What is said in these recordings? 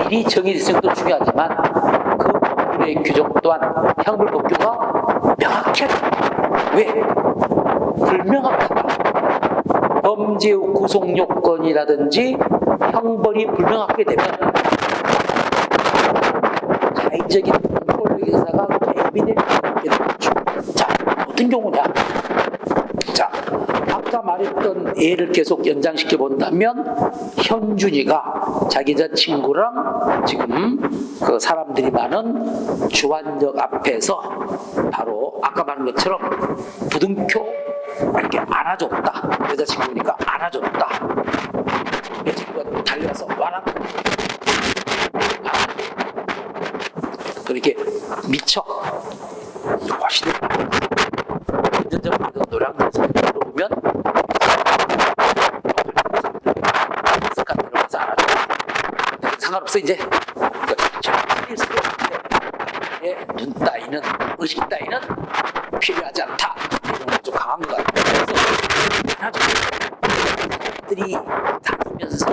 미리 정의되는 것도 중요하지만 그 법률의 규정 또한 형벌법규가 명확해. 왜? 불명확하다. 범죄 후 구속 요건이라든지 형벌이 불명확하게 되면 자의적인 공포 의사가 개입이 되는 거죠. 자, 어떤 경우냐? 자, 아까 말했던 예를 계속 연장시켜 본다면 현준이가 자기 여자친구랑 지금 그 사람들이 많은 주안역 앞에서 바로 아까 말한 것처럼 부둥켜 이렇게 안아줬다. 여자친구니까 안아줬다. 여자친구가 달려와서 와라. 그렇게 미쳐 훨씬 운전자분들 노량에서 들어오면 습관 들어가서 알아줘. 상관없어 이제. 눈 따위는 의식 따위는 필요하지 않다. 이런 거 좀 강한 것 같아요. 그래서 하나도 들이 다니면서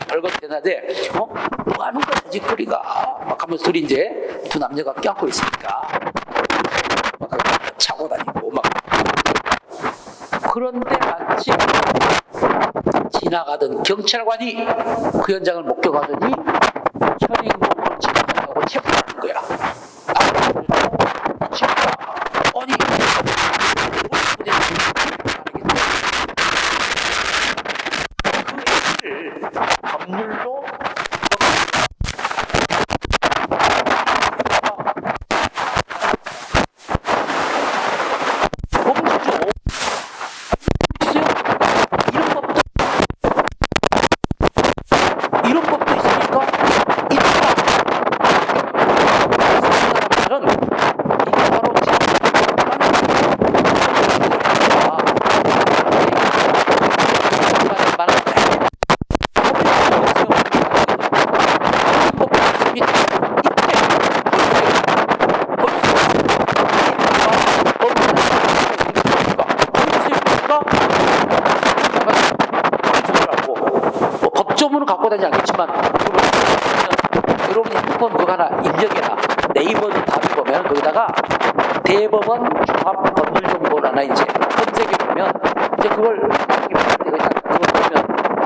별것 대낮에 뭐 하는 거야 짓거리가 막 하면서 둘이 이제 두 남자가 껴안고 있으니까 막 차고 다니고 막 그런데 마침 지나가던 경찰관이 그 현장을 목격하더니 현행범으로 지나가고 체포를 하는 거야. 아니 그 애를 법률로 법조문은 갖고 다니지 않겠지만 여러분이 핸드폰 그거 하나 입력해라. 네이버든 답을 보면 거기다가 대법원 종합법률정보를 하나 이제 검색해 보면 이제 그걸 보면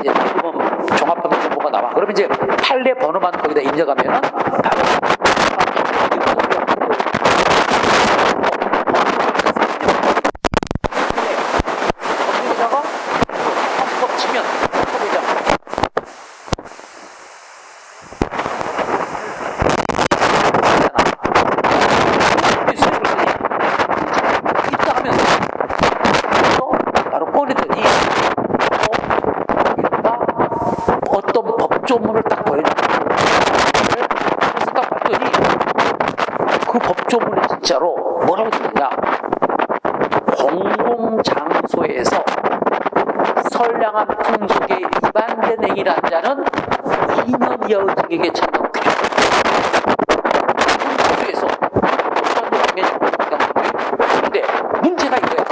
이제 대법원 종합법률정보가 나와. 그러면 이제 판례 번호만 거기다 입력하면은 바로 법조문을 딱 보여줬어요. 그래서 딱 봤더니 그 법조문이 진짜로 뭐라고 되느냐? 공공장소에서 선량한 풍속에 위반된 행위를 한 자는 2년 이하의 징역에 처한다고 그런데 문제가 이거야.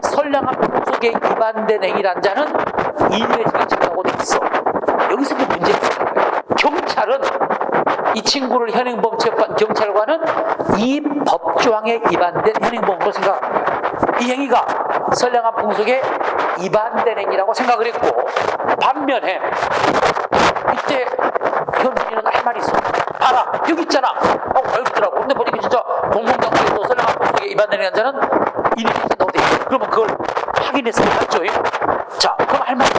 선량한 풍속에 위반된 행위를 한 자는 2년의 징역에 처한다고 돼 있어. 여기서 그 문제가 있는 거예요. 경찰은 이 친구를 현행범 체포한 경찰관은 이 법조항에 위반된 현행범으로 생각하는 거예요. 이 행위가 선량한 풍속에 위반된 행위라고 생각을 했고, 반면에 이때 현준이는 할 말이 있어. 봐라 여기 있잖아 하고 보여주더라고. 근데 보니까 진짜 공공장소에서 선량한 풍속에 위반된 행위 한 자는 이렇게 나오고 돼 있어. 그러면 그걸 확인해서 맞죠? 자, 그럼 할 말이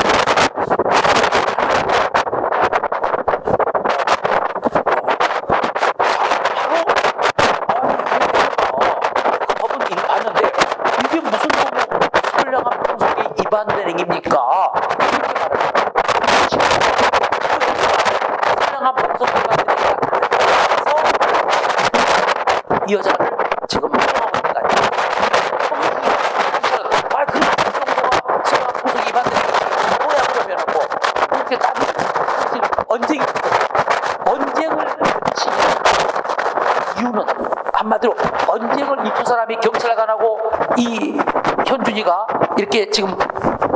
위반된 행위입니까? 선량한 풍속 위반된 행위가 이 여자를 지금 포함하고 있는 거 아니에요? 아, 그 정도가 선량한 풍속 위반된 행위 뭐야 그러면 뭐 그렇게 따지면 언쟁을 치는 이유는 한마디로 언쟁을 이 두 사람이 경찰관하고 이 현준이가 이렇게 지금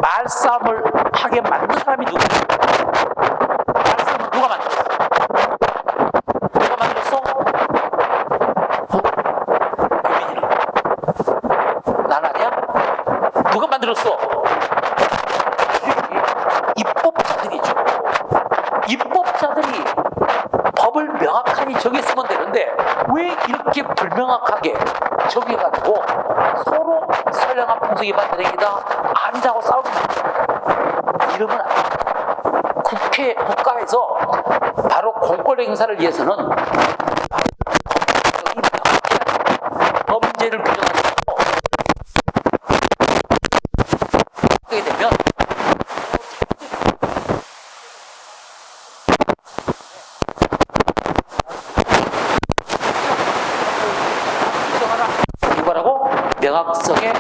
말싸움을 하게 만든 사람이 누구냐? 말싸움을 누가 만들었어? 누가 만들었어? 유민이랑. 난 아니야? 누가 만들었어? 입법자들이죠. 입법자들이 법을 명확하게 정했으면 되는데 왜 이렇게 불명확하게 정해가지고 서로 선량한 풍속 위반 행위다 아니라고 싸우는 거예요. 이러면 안 돼요. 국가에서 바로 공권 행사를 위해서는 법이 명확해야 범죄를 규정하고 하게 되면 이거라고 명확성에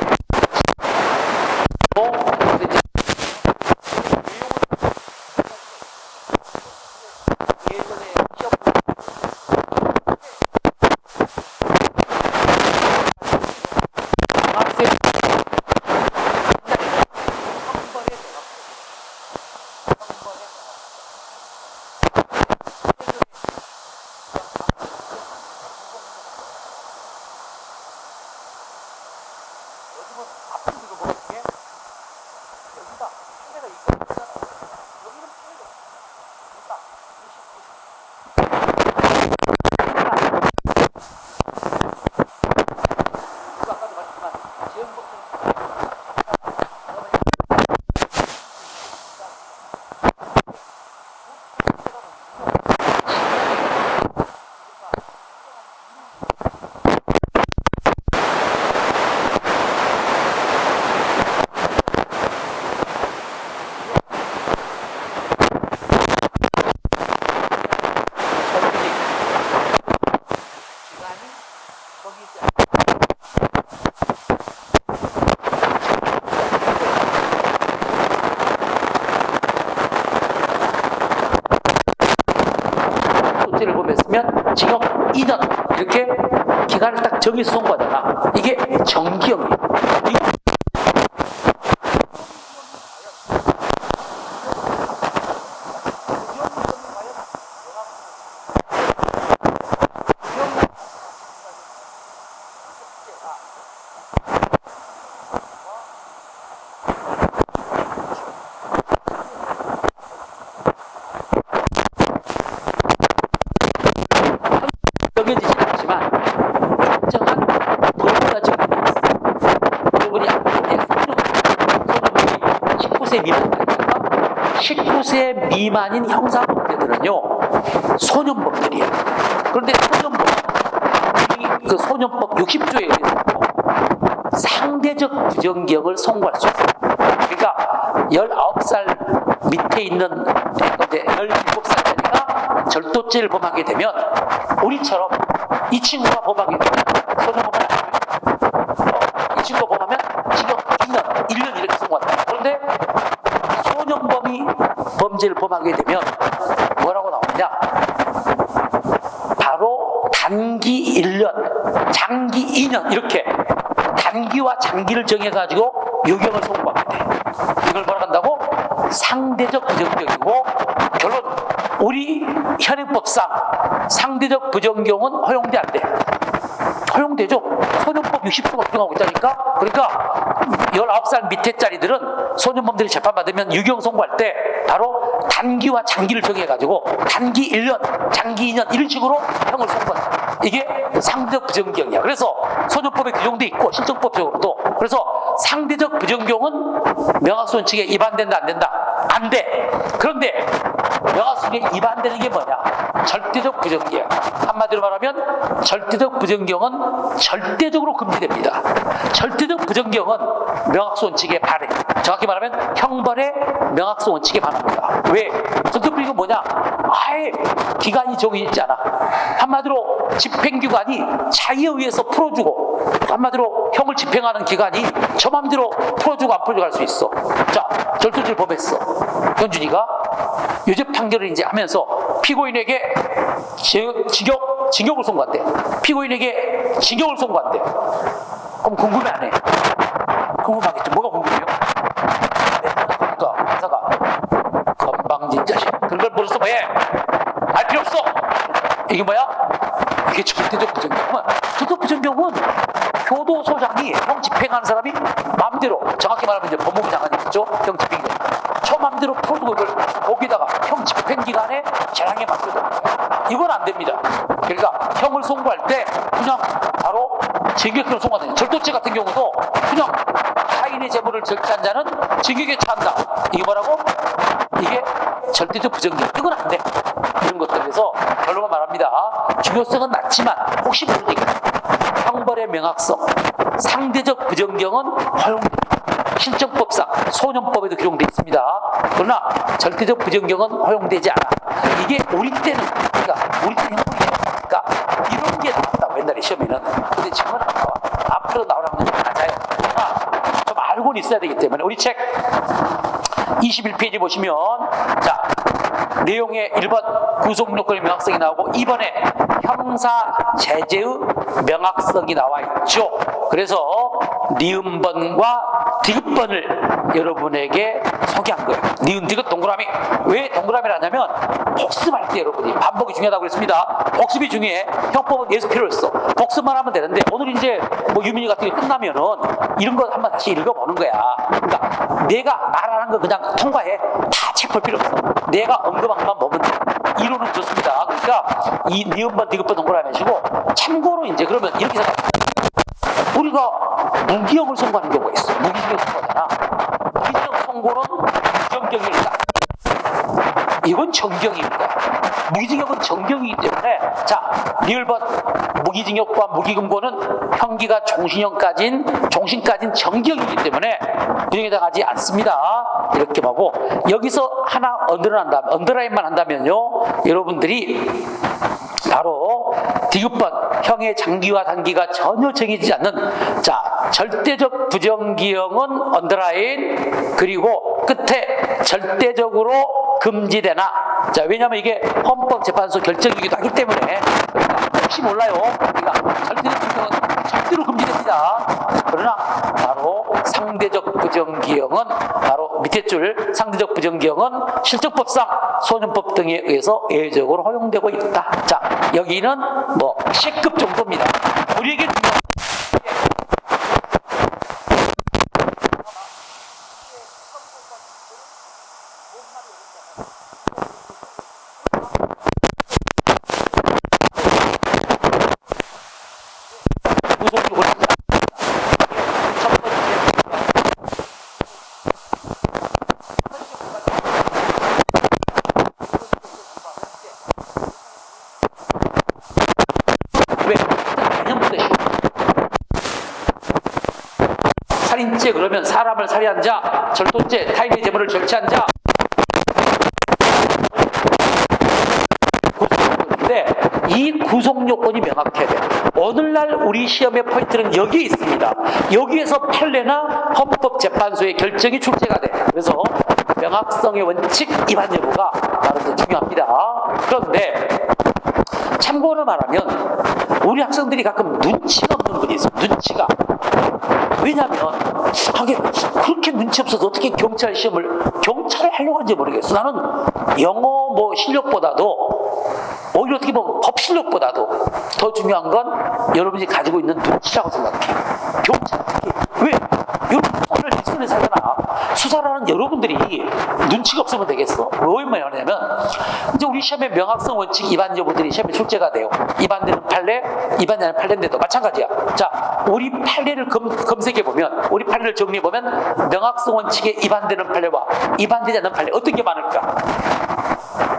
를 보면 징역 2년 이렇게 기간을 딱 정해서 선고하잖아. 이게 정기형이에요. 정해지지 않지만 특정한 범위가 정해져 있어. 여러분이 소년범이 19세 미만이니까 19세 미만인 형사범죄들은요 소년범들이에요. 그런데 그 소년법 60조에 의해서 상대적 부정기형을 선고할 수 있어요. 그러니까 19살 밑에 있는 17살짜리가 절도죄를 범하게 되면 우리처럼 이 친구가 범하게 되면 소년범은 아니에요. 이 친구가 범하면 징역 2년, 1년 이렇게 선고한다. 그런데 소년범이 범죄를 범하게 되면 뭐라고 나오느냐? 바로 단기 1년, 장기 2년 이렇게 단기와 장기를 정해가지고 유경을 선고하게 돼. 이걸 뭐라 한다고? 상대적 부정경이고 결론 우리 현행법상 상대적 부정경은 허용돼 안 돼? 허용되죠. 소년법 60조가 규정하고 있다니까. 그러니까 19살 밑에짜리들은 소년범들이 재판받으면 유경 선고할 때 바로 단기와 장기를 정해가지고 단기 1년, 장기 2년 이런 식으로 형을 선고한다. 이게 상대적 부정경이야. 그래서 소년법에 규정돼 있고 실정법적으로도. 그래서 상대적 부정경은 명확손칙에 위반된다 안 된다? 안 돼. 그런데 명확손칙에 위반되는 게 뭐냐? 절대적 부정경. 한마디로 말하면 절대적 부정경은 절대적으로 금지됩니다. 절대적 부정경은 명확손칙에 반해. 정확히 말하면 형벌의 명확성 원칙에 반합니다. 왜? 절대적 부정경은 뭐냐? 아예 기간이 정해있지 않아. 한마디로 집행기관이 자기에 의해서 풀어주고 한마디로 형을 집행하는 기관이 저 맘대로 풀어주고 안 풀어주고 할 수 있어. 자, 절도죄를 범했어. 현준이가 유죄 판결을 이제 하면서 피고인에게 징역을 선고한대. 피고인에게 징역을 선고한대. 그럼 궁금해 안 해? 궁금하겠죠. 뭐가 궁금해요? 그게 절대적 부정경은, 절대적 부정경은 교도소장이 형 집행하는 사람이 마음대로, 정확히 말하면 이제 법무부 장관이 있죠. 형 집행이 되니까 저 마음대로 프로토콜을 거기다가 형 집행 기간에 재량에 맡겨둬. 이건 안 됩니다. 그러니까 형을 선고할 때 그냥 바로 징역형을 선고하는, 절도죄 같은 경우도 그냥 타인의 재물을 절취한 자는 징역에 처한다. 이게 뭐라고? 이게 절대적 부정경. 이건 안 돼. 이런 것들에서 결론을 말합니다. 중요성은 낮지만 혹시 모르니까 형벌의 명확성, 상대적 부정경은 허용됩니다. 실정법상 소년법에도 기록되어 있습니다. 그러나 절대적 부정경은 허용되지 않아. 이게 우리 때는, 그러니까 우리 때는 형벌이니까 이런 게 나왔다고 옛날에 시험에는. 근데 지금은 안 나와. 앞으로 나오라면 좀 낮아요. 그러나 좀 알고는 있어야 되기 때문에 우리 책 21페이지 보시면, 자, 내용의 1번 구속요건의 명확성이 나오고 2번에 형사 제재의 명확성이 나와 있죠. 그래서 니은번과 디귿번을 여러분에게 소개한 거예요. 니은, 디귿, 동그라미. 왜 동그라미를 하냐면 복습할 때 여러분이 반복이 중요하다고 그랬습니다. 복습이 중요해. 형법은 예습 필요 없어. 복습만 하면 되는데 오늘 이제 뭐 유민이 같은 게 끝나면은 이런 거 한번 다시 읽어보는 거야. 그러니까 내가 말하는 거 그냥 통과해. 다 책 볼 필요 없어. 내가 언급한 것만 보면 돼. 이론은 좋습니다. 그러니까 이 니은번, 디귿번 동그라미 하시고, 참고로 이제 그러면 이렇게 생각해. 우리가 무기형을 선고하는 경우가 있어. 무기징역 선고잖아. 무기징역 선고는 부정경이니까 이건 정경입니다. 무기징역은 정경이기 때문에, 자, 리을번 무기징역과 무기금고는 형기가 종신까지는 정경이기 때문에 부정에 당하지 않습니다. 이렇게 보고, 여기서 하나 언더라인만 한다면요, 여러분들이 바로 디귿번 형의 장기와 단기가 전혀 정해지지 않는, 자, 절대적 부정기형은 언더라인, 그리고 끝에 절대적으로 금지되나. 자, 왜냐하면 이게 헌법재판소 결정이기도 하기 때문에, 그러니까 혹시 몰라요. 그러니까 절대적 부정은 절대로 금지됩니다. 그러나 바로 상대적 부정기형은, 바로 밑에 줄 상대적 부정기형은 실정법상 소년법 등에 의해서 예외적으로 허용되고 있다. 자, 여기는 뭐 C급 정도입니다. 우리에게 중요한 살인죄 그러면 사람을 살해한 자, 절도죄, 타인의 재물을 절취한 자. 구속요건인데 이 구속요건이 명확해야 돼. 오늘날 우리 시험의 포인트는 여기에 있습니다. 여기에서 판례나 헌법재판소의 결정이 출제가 돼. 그래서 명확성의 원칙 위반 여부가 바로 이제 중요합니다. 그런데 참고로 말하면 우리 학생들이 가끔 눈치가 없는 분이 있어요. 눈치가. 왜냐면 하긴 그렇게 눈치 없어서 어떻게 경찰 시험을 경찰을 하려고 하는지 모르겠어. 나는 영어 뭐 실력보다도 오히려 어떻게 보면 법 실력보다도 더 중요한 건 여러분이 가지고 있는 눈치라고 생각해. 경찰 특히 왜? 여러분 수사를 리스크를 살잖아. 수사를 하는 여러분들이 눈치가 없으면 되겠어. 왜 말하냐면 이제 우리 시험의 명확성 원칙 위반 여부들이 시험에 출제가 돼요. 위반되는 판례, 위반되지 않는 판례인데도 마찬가지야. 자, 우리 판례를 검색해 보면, 우리 판례를 정리해 보면 명확성 원칙에 위반되는 판례와 위반되지 않는 판례 어떤 게 많을까?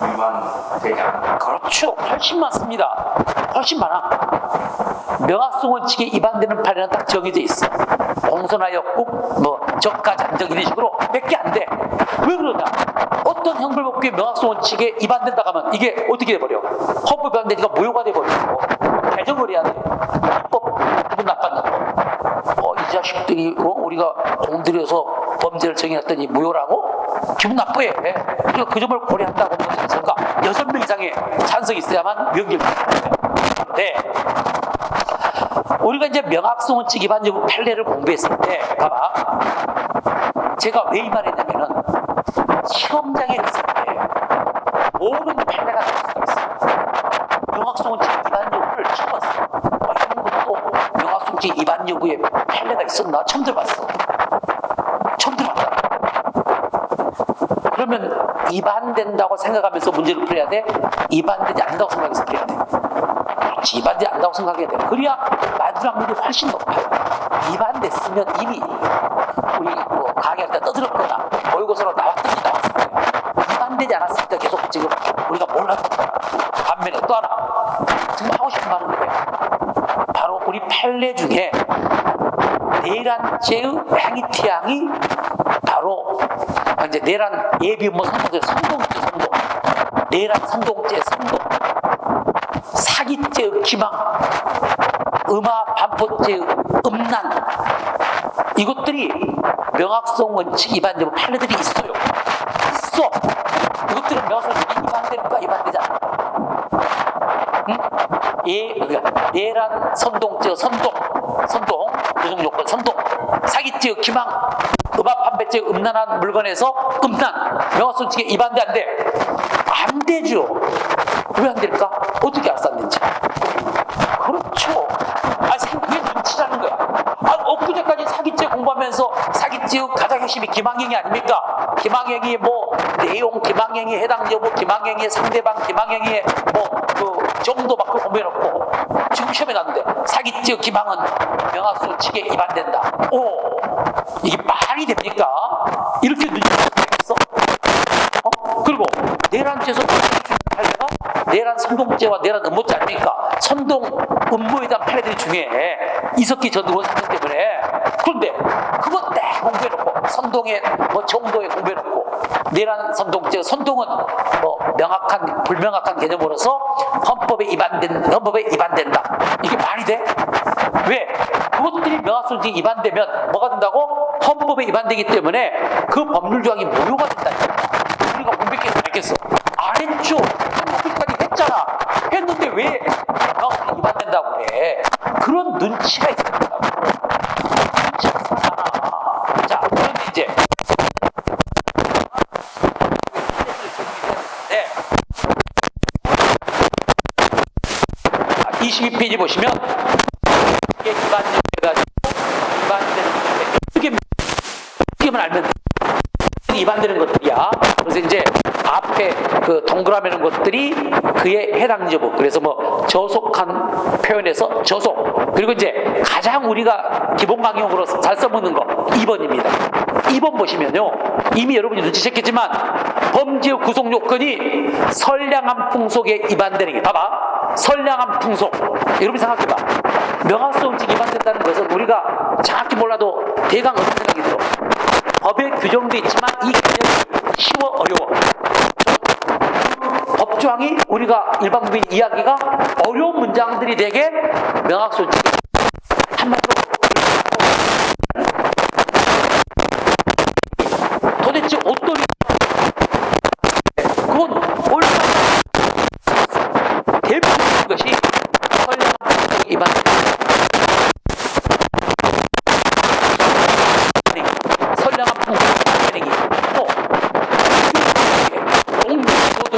위반되지 않는. 그렇죠. 훨씬 많습니다. 훨씬 많아. 명확성 원칙에 위반되는 판례는 딱 정해져 있어. 공선하였고 뭐 저가 잔정 이런 식으로 몇 개 안 돼. 왜 그러냐? 어떤 형벌법규의 명확성 원칙에 위반된다고 하면 이게 어떻게 돼버려? 헌법 위반되니까 무효가 돼버리고 개정을 해야 돼. 헌법 기분 나빴나? 이 자식들이 우리가 공들여서 범죄를 정의했더니 무효라고? 기분 나쁘해. 그러니까 그 점을 고려한다고 하는 찬성가 6명 이상의 찬성이 있어야만 명결되는 거예요. 네. 우리가 이제 명확성 원칙 위반 여부 판례를 공부했을 때, 봐봐. 제가 왜 이 말 했냐면은, 시험장에 갔을 때, 모든 판례가 나올 수가 있어요. 명확성 원칙 위반 여부를 명확성지 위반 여부에 판례가 있었나? 처음 들어봤어. 처음 들어봤다. 그러면 위반된다고 생각하면서 문제를 풀어야 돼? 위반되지 않는다고 생각해서 풀어야 돼. 그렇지, 위반되지 않는다고 생각해야 돼. 그래야 맞을 확률이 훨씬 높아요. 위반됐으면 이미 우리 뭐 강의할 때 떠들었거나 모의고사로 나왔든지 나왔을 거예요. 위반되지 않았을 때 계속 지금 우리가 몰랐던 거야. 반면에 또 하나 정말 하고 싶은 말은 뭐예요? 바로 우리 판례 중에 내란죄의 행위태양이 바로 이제 내란 예비음모 선동죄 선동죄 선동, 내란 선동죄 선동, 사기죄의 기망, 음화 반포죄의 음란, 이것들이 명확성 원칙 위반되고 판례들이 있어요. 있어. 이것들은 명확성 위반될까 위반되지 않을까? 응? 그러니까 내란 선동죄 선동, 구성요건 선동, 사기죄 기망, 음압 판매죄 음란한 물건에서 음란, 명확성 원칙에 위반돼 안 돼? 안 되죠. 왜 안 될까? 어떻게 알았어 안 되는지? 그렇죠. 그게 눈치라는 거야. 엊그제까지 사기죄 공부하면서 사기죄의 가장 핵심이 기망행위 아닙니까? 기망행위 뭐 내용, 기망행위 해당 여부, 기망행위 상대방, 기망행위의 뭐 그 정도 막 공부해놓고 지금 시험에 났는데 사기죄의 기망은 명확성 원칙에 위반된다. 오, 이게 말이 됩니까? 이렇게 눈치가 있어? 그리고 내란죄에서 판례가 내란 선동죄와 내란 음모죄 아닙니까? 선동 음모에 대한 판례들이 중요해. 이석기 전 의원 사건 때문에. 그런데 그거 딱 공부해놓고 선동의 뭐 정도에 공부해놓고 내란 선동죄 선동은 뭐 명확한 불명확한 개념으로서 헌법에 위반된다. 이게 말이 돼? 왜? 그것들이 명확성지 위반되면 뭐가 된다고? 헌법에 위반되기 때문에 그 법률 조항이 무효가 된다니까. 우리가 공백해서 안 했겠어? 안 했죠. 거기까지 했잖아. 했는데 왜 명확성이 위반된다고 그래? 그런 눈치가 있어야 된다고. 눈치가 있잖아. 자, 그런데 이제 22페이지 보시면 이게 위반돼가지고 위반되는 건데 어떻게만 알면 위반되는 것들이야. 그래서 이제 앞에 그 동그라미 있는 것들이 그에 해당 여부. 그래서 뭐 저속한 표현에서 저속. 그리고 이제 가장 우리가 기본 강형으로 잘 써먹는 거 2번입니다. 2번 보시면요. 이미 여러분이 눈치챘겠지만 범죄의 구속 요건이 선량한 풍속에 위반되는 게 봐봐. 선량한 풍속. 여러분 생각해봐. 명확성 원칙 위반된다는 것은 우리가 정확히 몰라도 대강 어떤 생각이 들어. 법에 규정되어 있지만 이 개념이 쉬워 어려워. 법조항이 우리가 일반 국민 이야기가 어려운 문장들이 되게 명확성 원칙 한마디로 도대체 어떤 그건 올바른 대표적인 것이 선량한 풍속 위반. 선량한 풍속 위반행위. 또 공무소득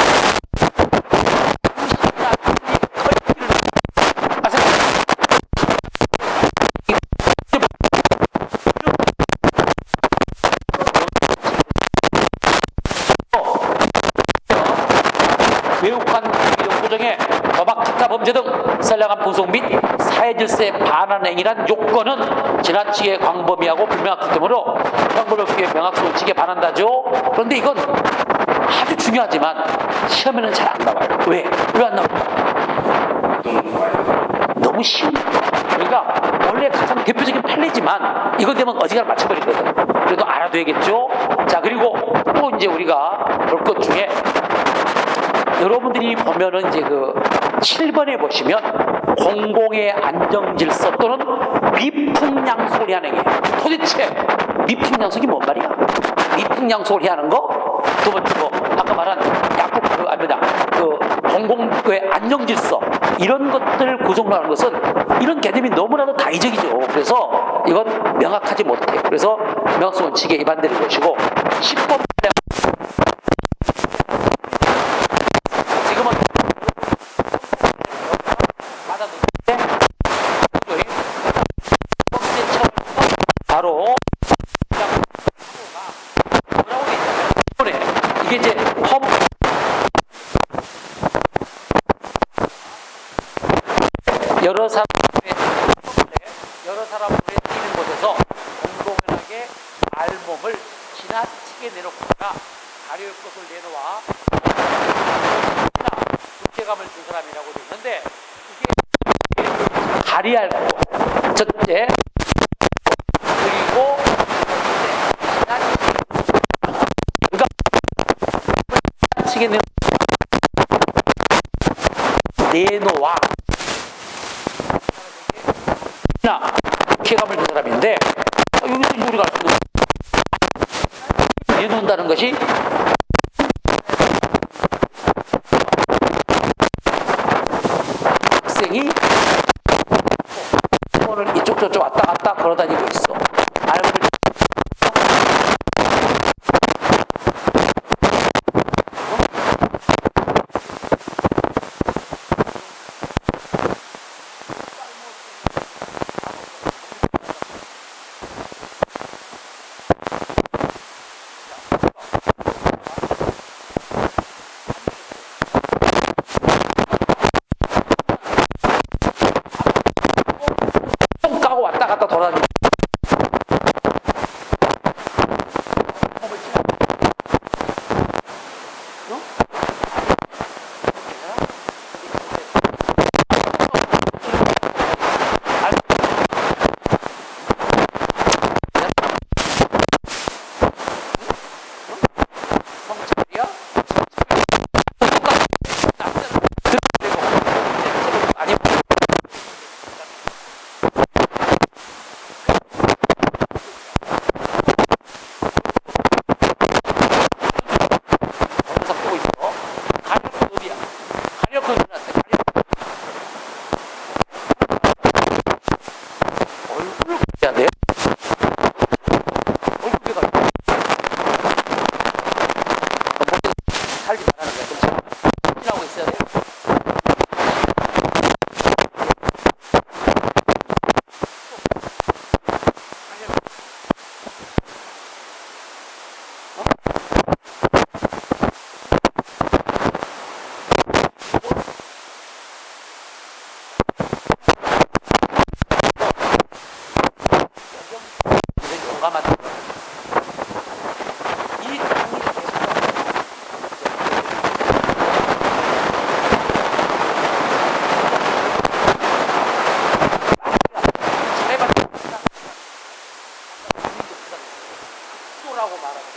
외국한 구정의 도박, 기타 범죄 등 선량한 풍속 및 사회질서에 반하는 행위란 요건은 지나치게 광범위하고 불명확하기 때문에 형법의 명확성 원칙에 반한다죠. 그런데 이건 아주 중요하지만 시험에는 잘 안 나와요. 왜? 왜 안 나올까? 너무 쉬운. 그러니까 원래 가장 대표적인 판례지만 이것 되면 어지간히 맞춰버리거든. 그래도 알아둬야겠죠. 자, 그리고 또 이제 우리가 볼 것 중에 여러분들이 보면은 이제 그 7번에 보시면 공공의 안정질서 또는 미풍양속을 해야 하는 게 도대체 미풍양속이 뭔 말이야? 미풍양속을 해야 하는 거? 두 번째 거 아까 말한 약국 그 공공의 안정질서 이런 것들 구성하는 것은 이런 개념이 너무나도 다의적이죠. 그래서 이건 명확하지 못해. 그래서 명확성 원칙에 위반되는 것이고 10번 크게 내놓거나 가려울 것을 내놓아 국제감을 준 사람이라고 되어 있는데, 이게 가리할 것, 첫째, 그리고 그러니까 지게 내놓아 국제감을 준 사람인데, 여기서 우리가 알 수 있는 내놓는다는 것이 학생이 오늘 이쪽 저쪽 왔다 갔다 걸어다니고 있어. 알고 까고 왔다 갔다 돌아다니고 살지 말라는 거야. 그렇죠? 확인하고 있어야 돼요. 용감한 이 라고 말하는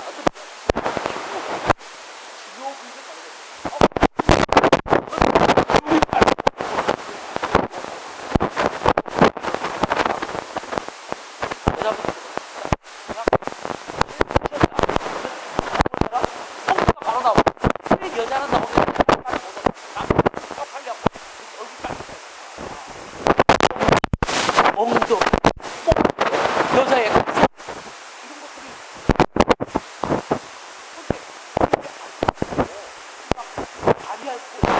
여자는 나오면 엉덩 여자의 이런 것들이 발휘할 수 있고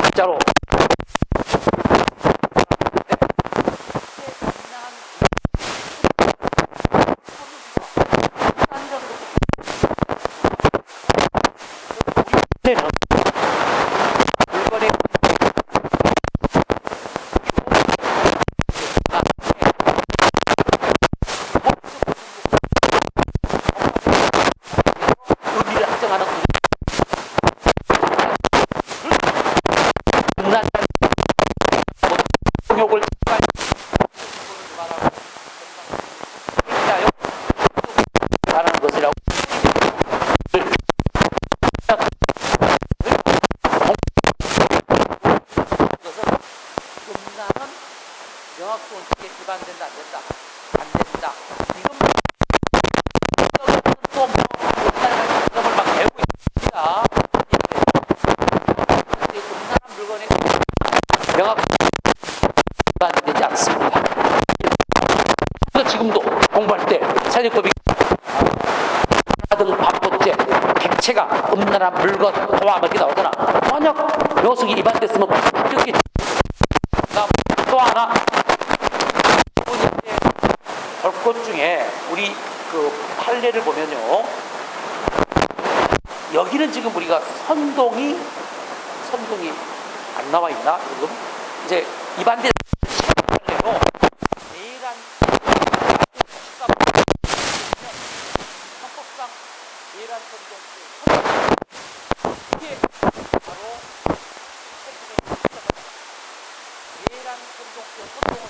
진짜로 물건의 의미를 확정하는 욕을 말하는 것이라고 것은 금나는 명확성 있게 위반된다, 안 된다. 안 된다. 지금 또 점을 막 내고 있습니다. 음란한 물건에 명확히 위반되지 않습니다. 그래서 지금도 공부할 때 사회법이 등 반포죄 객체가 음란한 물건 포함 이렇게 나오잖아. 만약 녀석이 위반됐으면 합격이. 또 하나 벌꽃 중에 우리 그 판례를 보면요, 여기는 지금 우리가 선동이 안 나와 있나 지금? 이제 위반된 판례로 내란 헌법상 내란 선동 이게 바로 내란 선동죄 선동은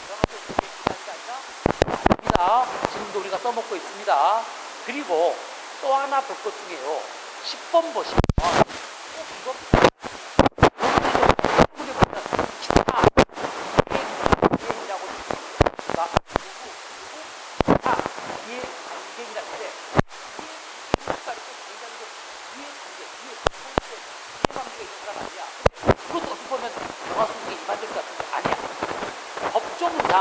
명확히 기록한 게 아니라 아닙니다. 지금도 우리가 써먹고 있습니다. 그리고 또 하나 볼 것 중에요. 10번 보시면 꼭 이거 기타 이해이라고 있습니다. 기타 이해관계이라는 데 이해관계가 있는 사람 아니야. 그것도 어떻게 보면 영화소득에 위반될 것 같은데 아니야. 법조문상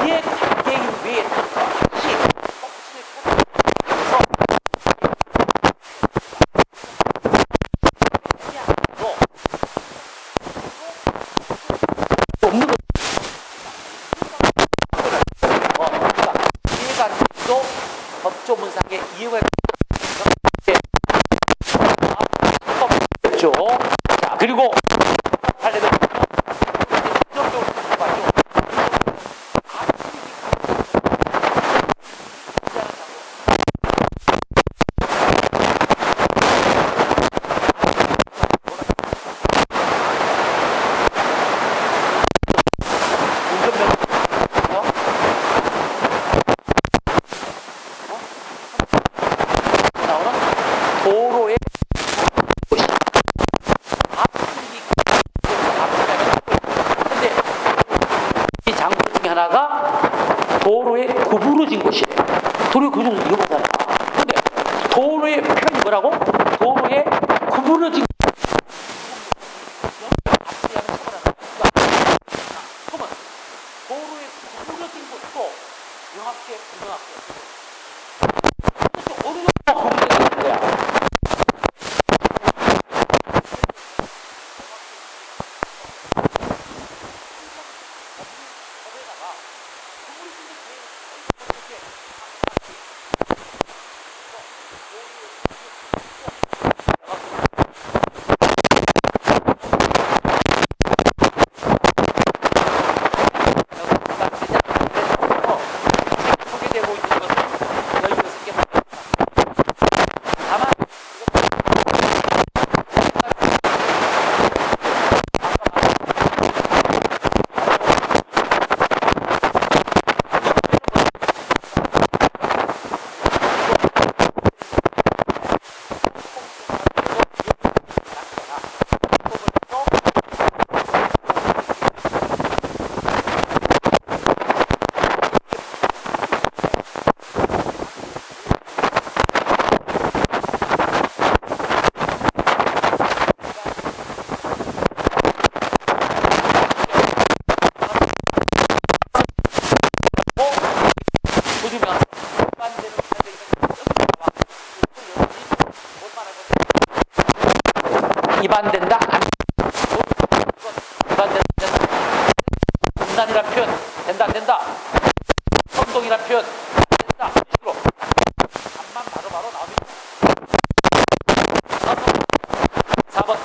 이해관계인 외에 다시 법치를 펴서 없는 거 이해관계도 법조문상의 이해관계 죠. 자, 그리고 판례도 긍정적으로 봐요. 나오는 도로의 하나가 도로에 구부러진 곳이래. 도로에 구부러진 이거 보잖아. 근데 도로의 표현이 뭐라고? 도로에 구부러진 그러면 도로에 구부러진 곳도 명확히 분명하게 어느 정도 구부러진 거야. 위반된다. 위반된다. 음란이란 표현 된다 안 된다. 선동이란 표현 된다. 이 식으로 답만 바로바로 나옵니다. 4번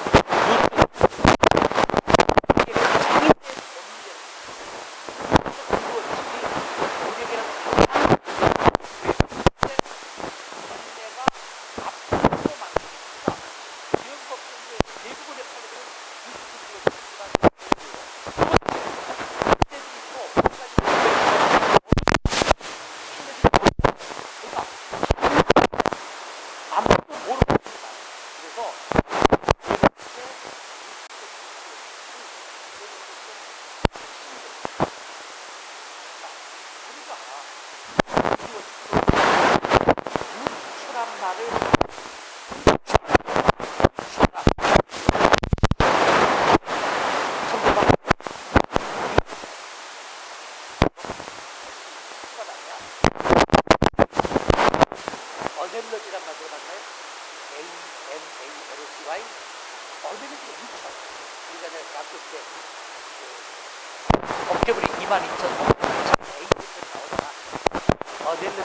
어드레스가 6천. 우리가 내가 대학교 때 업계불이 22,000, A부터 나오잖아. 어드레스가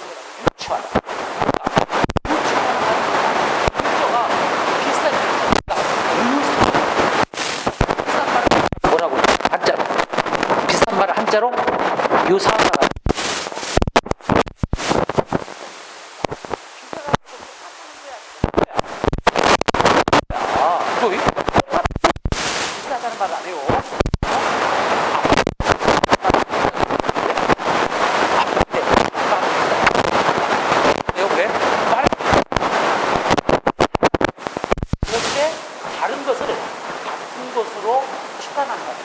6천. 문서가 비싼 비싼 말을 뭐라고 한자로 비싼 말을 한자로 유사하다. 비싸다는 말 안 해요. 왜? 그런데 다른 것을 같은 것으로 추가한 거예요.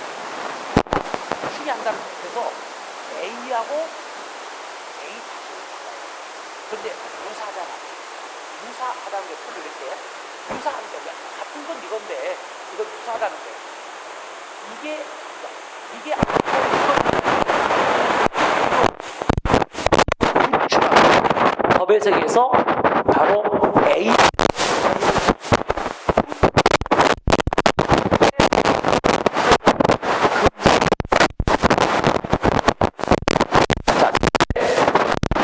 추리한다는 뜻에서 A하고 A 다시를 바꿔요. 그런데 유사하잖아. 유사하다는 게 표를 이렇게 유사한 게 같은 건 이건데 이건 유사하다는 거예요. 이게 법의 세계에서 바로 A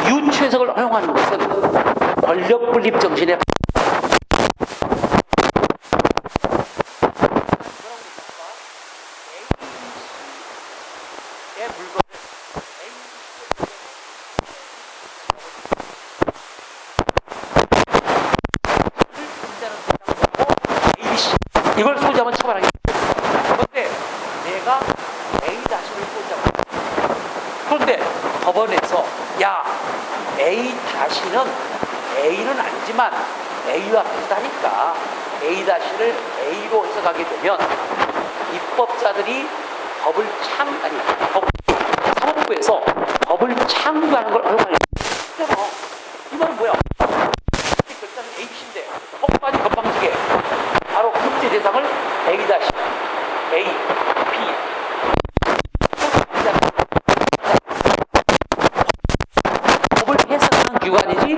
유추해석을 허용하는 것은 권력 분립 정신의 이걸 소지하면 처벌하기. 그런데 내가 A 다시를 소지하고 그런데 법원에서 야 A 다시는 A는 아니지만 A와 비슷하니까 A 다시를 A로 해석하게 되면 입법자들이 사법부에서 법을 창구하는 걸 허용하게 됩니다. 이 말은 뭐야? 결단은 ABC인데 법관이 건방지게 바로 국제 대상을 A 다시 A, B 법을 해석하는 기관이지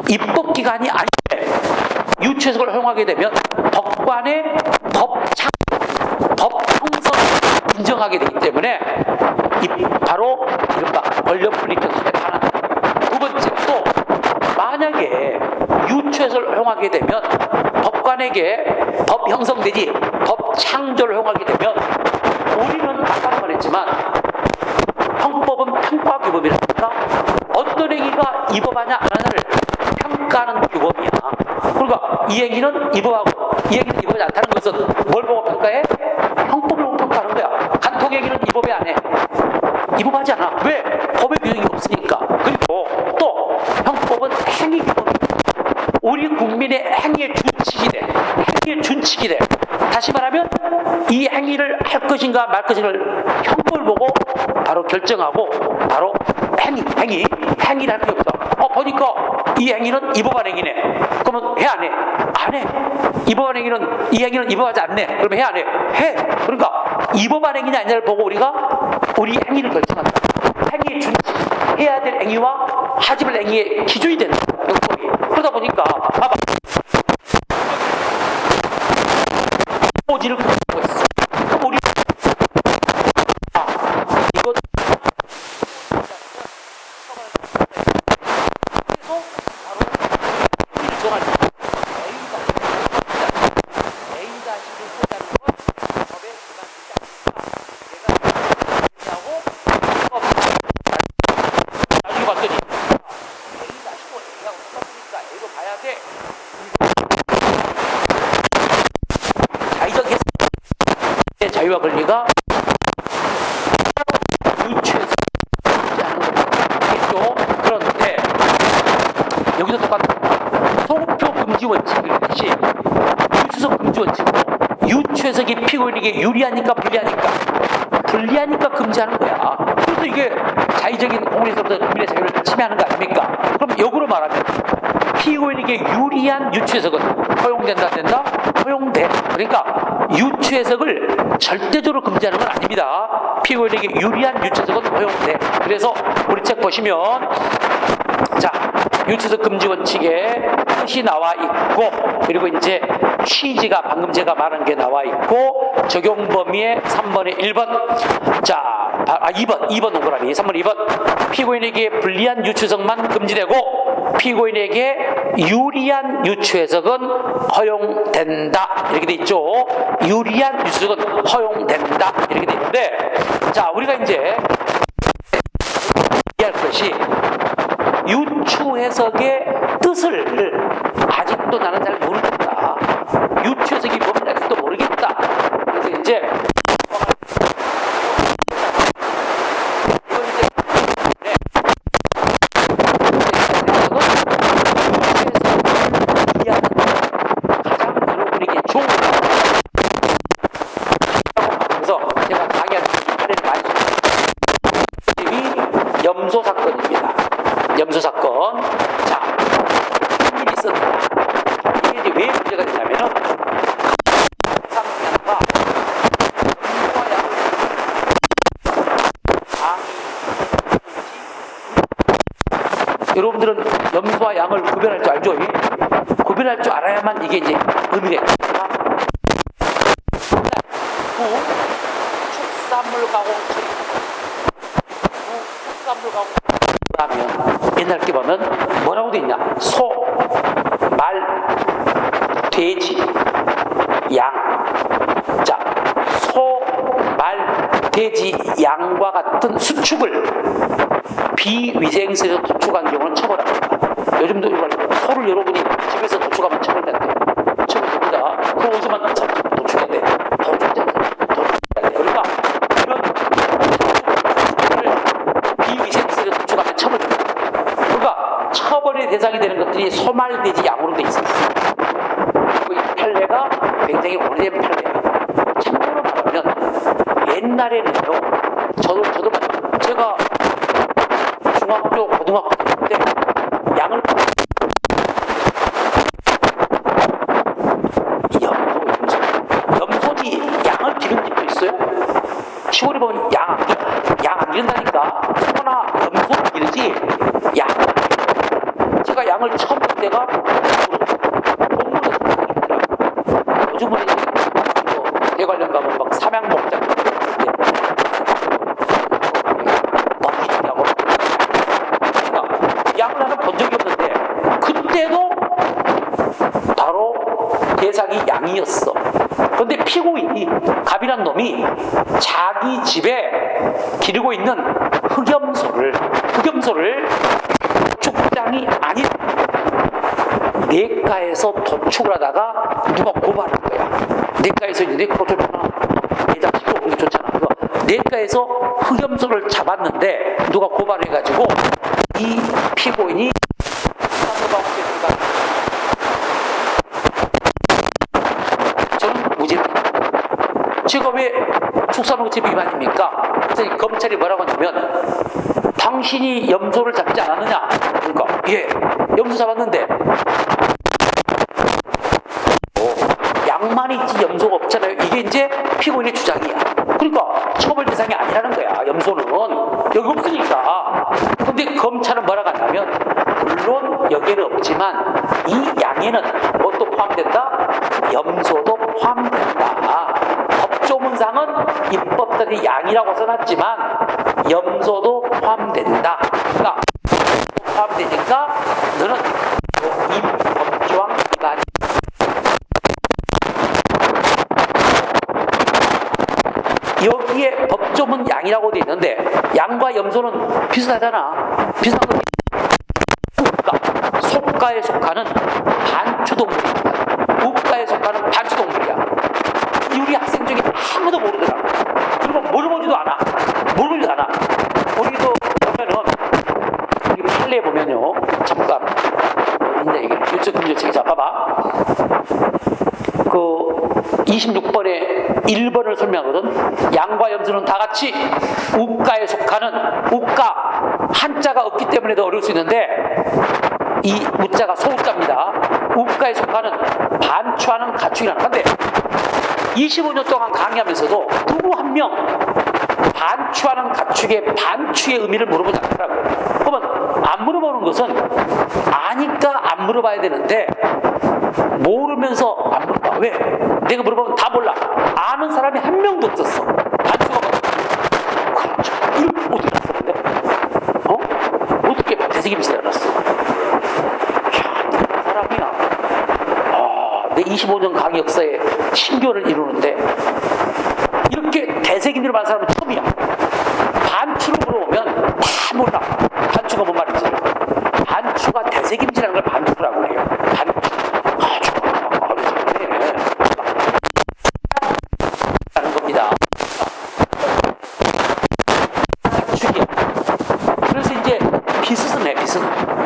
입법기관이 아닌데 유추해석을 허용하게 되면 법관의 법 형성을 인정하게 되기 때문에 바로 이른바 권력분립 정신에 반하는. 두 번째 또 만약에 유추해석을 허용하게 되면 법관에게 법 형성 내지 법 창조를 허용하게 되면 우리는 아까도 말했지만 형법은 평가 규범이라니까 어떤 행위가 위법하냐 안 하냐를 평가하는 규범이야. 그러니까 이 행위는 위법하고 이 행위는 위법하지 않다는 것은 뭘 보고 평가해? 형법을 보고 평가하는 거야. 간통 행위는 위법이 안 해. 위법하지 않아. 왜? 법의 규정이 없으니까. 그리고 또 형법은 행위 규범이야. 우리 국민의 행위의 준칙이 돼. 행위의 준칙이 돼. 다시 말하면 이 행위를 할 것인가 말 것인가를 형법을 보고 바로 결정하고 바로 행위라는 게 없어. 보니까 이 행위는 위법한 행위네. 그러면 해 안 해? 안 해. 위법한 행위는 이 행위는 위법하지 않네. 그러면 해 안 해? 해. 그러니까 위법한 행위냐 아니냐를 보고 우리가 우리 행위를 결정한다. 행위의 준칙, 해야 될 행위와 하지 말 행위의 기준이 되는 형법이. 그러다 보니까 봐봐. 호지를 하고 있어. 그럼 우리 이거 그래서 바로 행위를 정할 때 A 다시를 소지하는 건 법에 기반되지 않습니다. 내가 하고 나중에 봤더니 A 다시고 A하고 똑같으니까 A로 봐야 돼. 자의적 해석의 자유와 권리가 유추해서 하겠죠. 그런데 여기서 똑같은 소급표 금지 원칙이듯이 유추석 금지 원칙으로 유추해석이 피고인에게 유리하니까 불리하니까 금지하는 거야. 그래서 이게 자의적인 공리에서부터 국민의 자유를 침해하는 거 아닙니까? 그럼 역으로 말하면 피고인에게 유리한 유추해석은 허용된다 안 된다? 허용돼. 그러니까 유추해석을 절대적으로 금지하는 건 아닙니다. 피고인에게 유리한 유추해석은 허용돼. 그래서 우리 책 보시면 자 유추해석 금지 원칙에 뜻이 나와 있고 그리고 이제 취지가 방금 제가 말한 게 나와 있고, 적용 범위의 3번에 1번. 자, 2번 동그라미. 3번 2번. 피고인에게 불리한 유추해석만 금지되고 피고인에게 유리한 유추해석은 허용된다. 이렇게 돼 있죠. 유리한 유추해석은 허용된다. 이렇게 돼 있는데, 자, 우리가 이제 이해할 것이 유추해석의 뜻을 아직도 나는 잘 모르겠다. 유추해석이 뭔지 아직도 모르겠다. 그래서 이제 염소 사건입니다. 염소 사건. 자, 무슨 일이 있었느냐? 이게 이제 왜 문제가 되냐면은 상상과 염소와 양을 여러분들은 염소와 양을 구별할 줄 알죠? 구별할 줄 알아야만 이게 이제 의미가 있습니다. 축산물 가공 하면 옛날 게 보면 뭐라고 돼 있냐? 소, 말, 돼지, 양. 자, 소, 말, 돼지, 양과 같은 수축을 비위생에서 도축한 경우는 처벌합니다. 요즘도 이걸 소를 여러분이 집에서 도축하면 처벌된대. 처벌됩니다. 그 어디서만 도축해야 돼. 그러니까 이런 비위생에서 도축하면 처벌됩니다. 그러니까 처벌의 대상이 되는 것들이 소, 말, 돼지, 양으로 돼 있어요. 그리고 이 판례가 굉장히 오래된 판례예요. 참고로 말하면 옛날에는요, 저도 제가 중학교, 고등학교 때 양을 염소니 양을 기른 집도 있어요. 시골에 보면 양 안 기른다니까. 소나 염소를 기르지 양. 제가 양을 처음 볼 때가 동물에서 기르더라고요. 요즘은 이제 대관령 가면 막 삼양 목장 너무 중요하고 양을 하나 본 적이 없는데 그때도 바로 대상이 양이었어. 그런데 피고인이 갑이란 놈이 자기 집에 기르고 있는 흑염소를 축장이 아닌 내과에서 도축을 하다가 누가 고발한 거야. 내과에서 이제 도축하나 내 자식도 그게 좋잖아. 내과에서 흑염소를 잡았는데 누가 고발해가지고 이 피고인이 저는 무죄입니다. 제가 왜 축산업체 위반입니까? 그래서 검찰이 뭐라고 하냐면 당신이 염소를 잡지 않았느냐? 그러니까 예, 염소 잡았는데 양만 있지 염소가 없잖아요. 이게 이제 피고인의 주장이야. 그러니까 처벌 대상이 아니라는 거야. 염소는 여기 없으니까. 근데 검찰은 뭐라고 하냐면 물론 여기에는 없지만 이 양에는 뭣도 포함된다? 염소도 포함된다. 법조문상은 입법단이 양이라고 써놨지만 염소도 포함된다. 그러니까 포함되니까 너는 이 법조항 위반이 여기에 법조문 양이라고 돼 있는데 양과 염소는 비슷하잖아. 비슷한 거. 속가에 속하는 반추동물입니다. 우가에 속하는 반추동물이야. 우리 학생 중에 아무도 모르더라. 그리고 물어보지도 않아. 우리도 보면은 우리 판례 보면요. 잠깐 어딘데 이게 유축금지책이 봐봐. 그 26번에 1번을 설명하거든. 양과 염소는 다 같이 우가에 속하는 우가 한자가 없기 때문에도 어려울 수 있는데 이 우자가 소우자입니다. 우가에 속하는 반추하는 가축이라는 건데 25년 동안 강의하면서도 누구 한 명 반추하는 가축의 반추의 의미를 물어보지 않더라고요. 그러면 안 물어보는 것은 아니까 안 물어봐야 되는데 모르면서 안 물어봐. 왜? 내가 물어보면 다 몰라. 아는 사람이 한 명도 없었어. 단수가 그렇죠. 이걸 어떻게 알았어? 근데? 어떻게 대세김씨를 알았어? 야, 대단한 사람이야. 내 25년 강의 역사에 신교를 이루는데 이렇게 대세김씨를 만 사람은 처음이야. 반추로 물어보면 다 몰라. 반추가 뭔 말인지. 반추가 대세김치라는 걸 반추라고 그래요. 반추. 아주 잘하네. 라는 겁니다. 반추기야. 그래서 이제 비슷은 해, 비슷.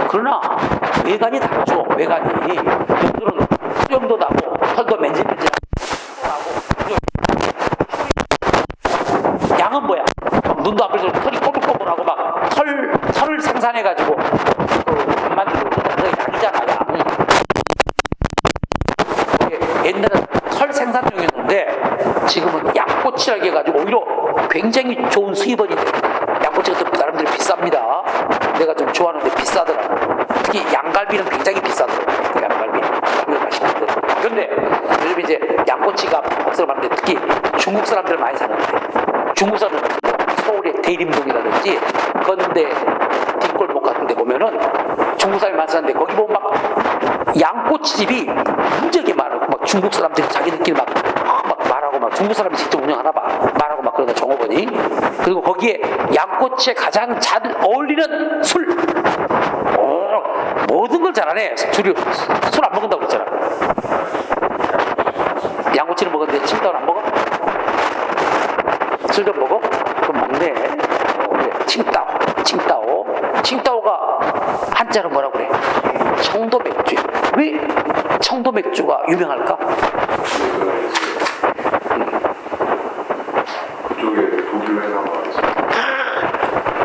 그러나 외관이 다르죠. 외관이. 여러분들은 수염도 나고 털도 맨질맨질하고 양은 뭐야? 눈도 앞에서 털이 꼬불꼬불하고 막 털을 생산해가지고 안 만들고 그게 약이잖아, 약. 옛날에 털 생산용이었는데 지금은 양꼬치라고 해가지고 오히려 굉장히 좋은 수입원이 돼. 양꼬치가 또 사람들이 비쌉니다. 내가 좀 좋아하는데 비싸더라고. 특히 양갈비는 굉장히 비싸더라고. 그 양갈비 맛있는데. 그런데 요즘 이제 양꼬치가 없어서 많은데 특히 중국 사람들 많이 사는데 중국 사람들 서울의 대림동이라든지 건대 뒷골목 같은 데 보면은 중국 사람이 많이 사는데 거기 보면 막 양꼬치집이 무지하게 많고 막 중국 사람들이 자기들끼리 막 말하고 막 중국 사람이 직접 운영하나 봐. 말하고 막 그러는 종업원이. 그리고 거기에 양꼬치에 가장 잘 어울리는 술. 모든 걸 잘하네. 술 안 먹는다고 그랬잖아. 양꼬치는 먹었는데 칭따오는 안 먹어? 술 좀 먹어? 그럼 먹네. 그래. 칭따오가 한자로 뭐라 그래? 청도 맥주. 왜 청도 맥주가 유명할까? 그쪽에 독일 회사가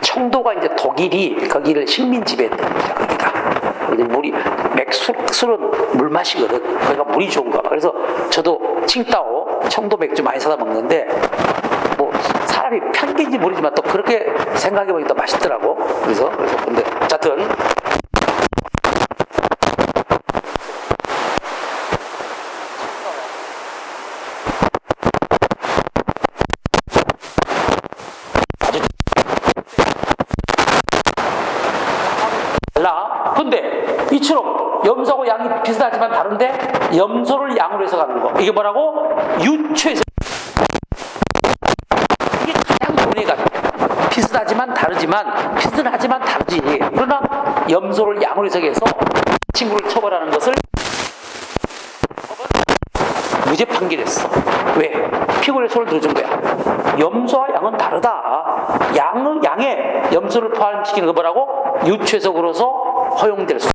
청도가 이제 독일이 거기를 식민 지배했던 거죠. 거기가. 물이 술은 물 맛이거든. 거기가 물이 좋은 거야. 그래서 저도 칭따오 청도 맥주 많이 사다 먹는데 뭐 사람이 편견인지 모르지만 또 그렇게 생각해 보니까 맛있더라고. 그래서 근데 어쨌든 달라. 근데 이처럼 염소하고 양이 비슷하지만 다른데 염소를 양으로 해서 가는 거. 이게 뭐라고? 유추해서. 이게 가장 논의가 돼. 비슷하지만 다르지. 그러나 염소를 양으로 해석해서 친구를 처벌하는 것을 무죄 판결했어. 왜? 피고인의 손을 들어준 거야. 염소와 양은 다르다. 양에 염소를 포함시키는 거 뭐라고? 유추해석으로서 허용될 수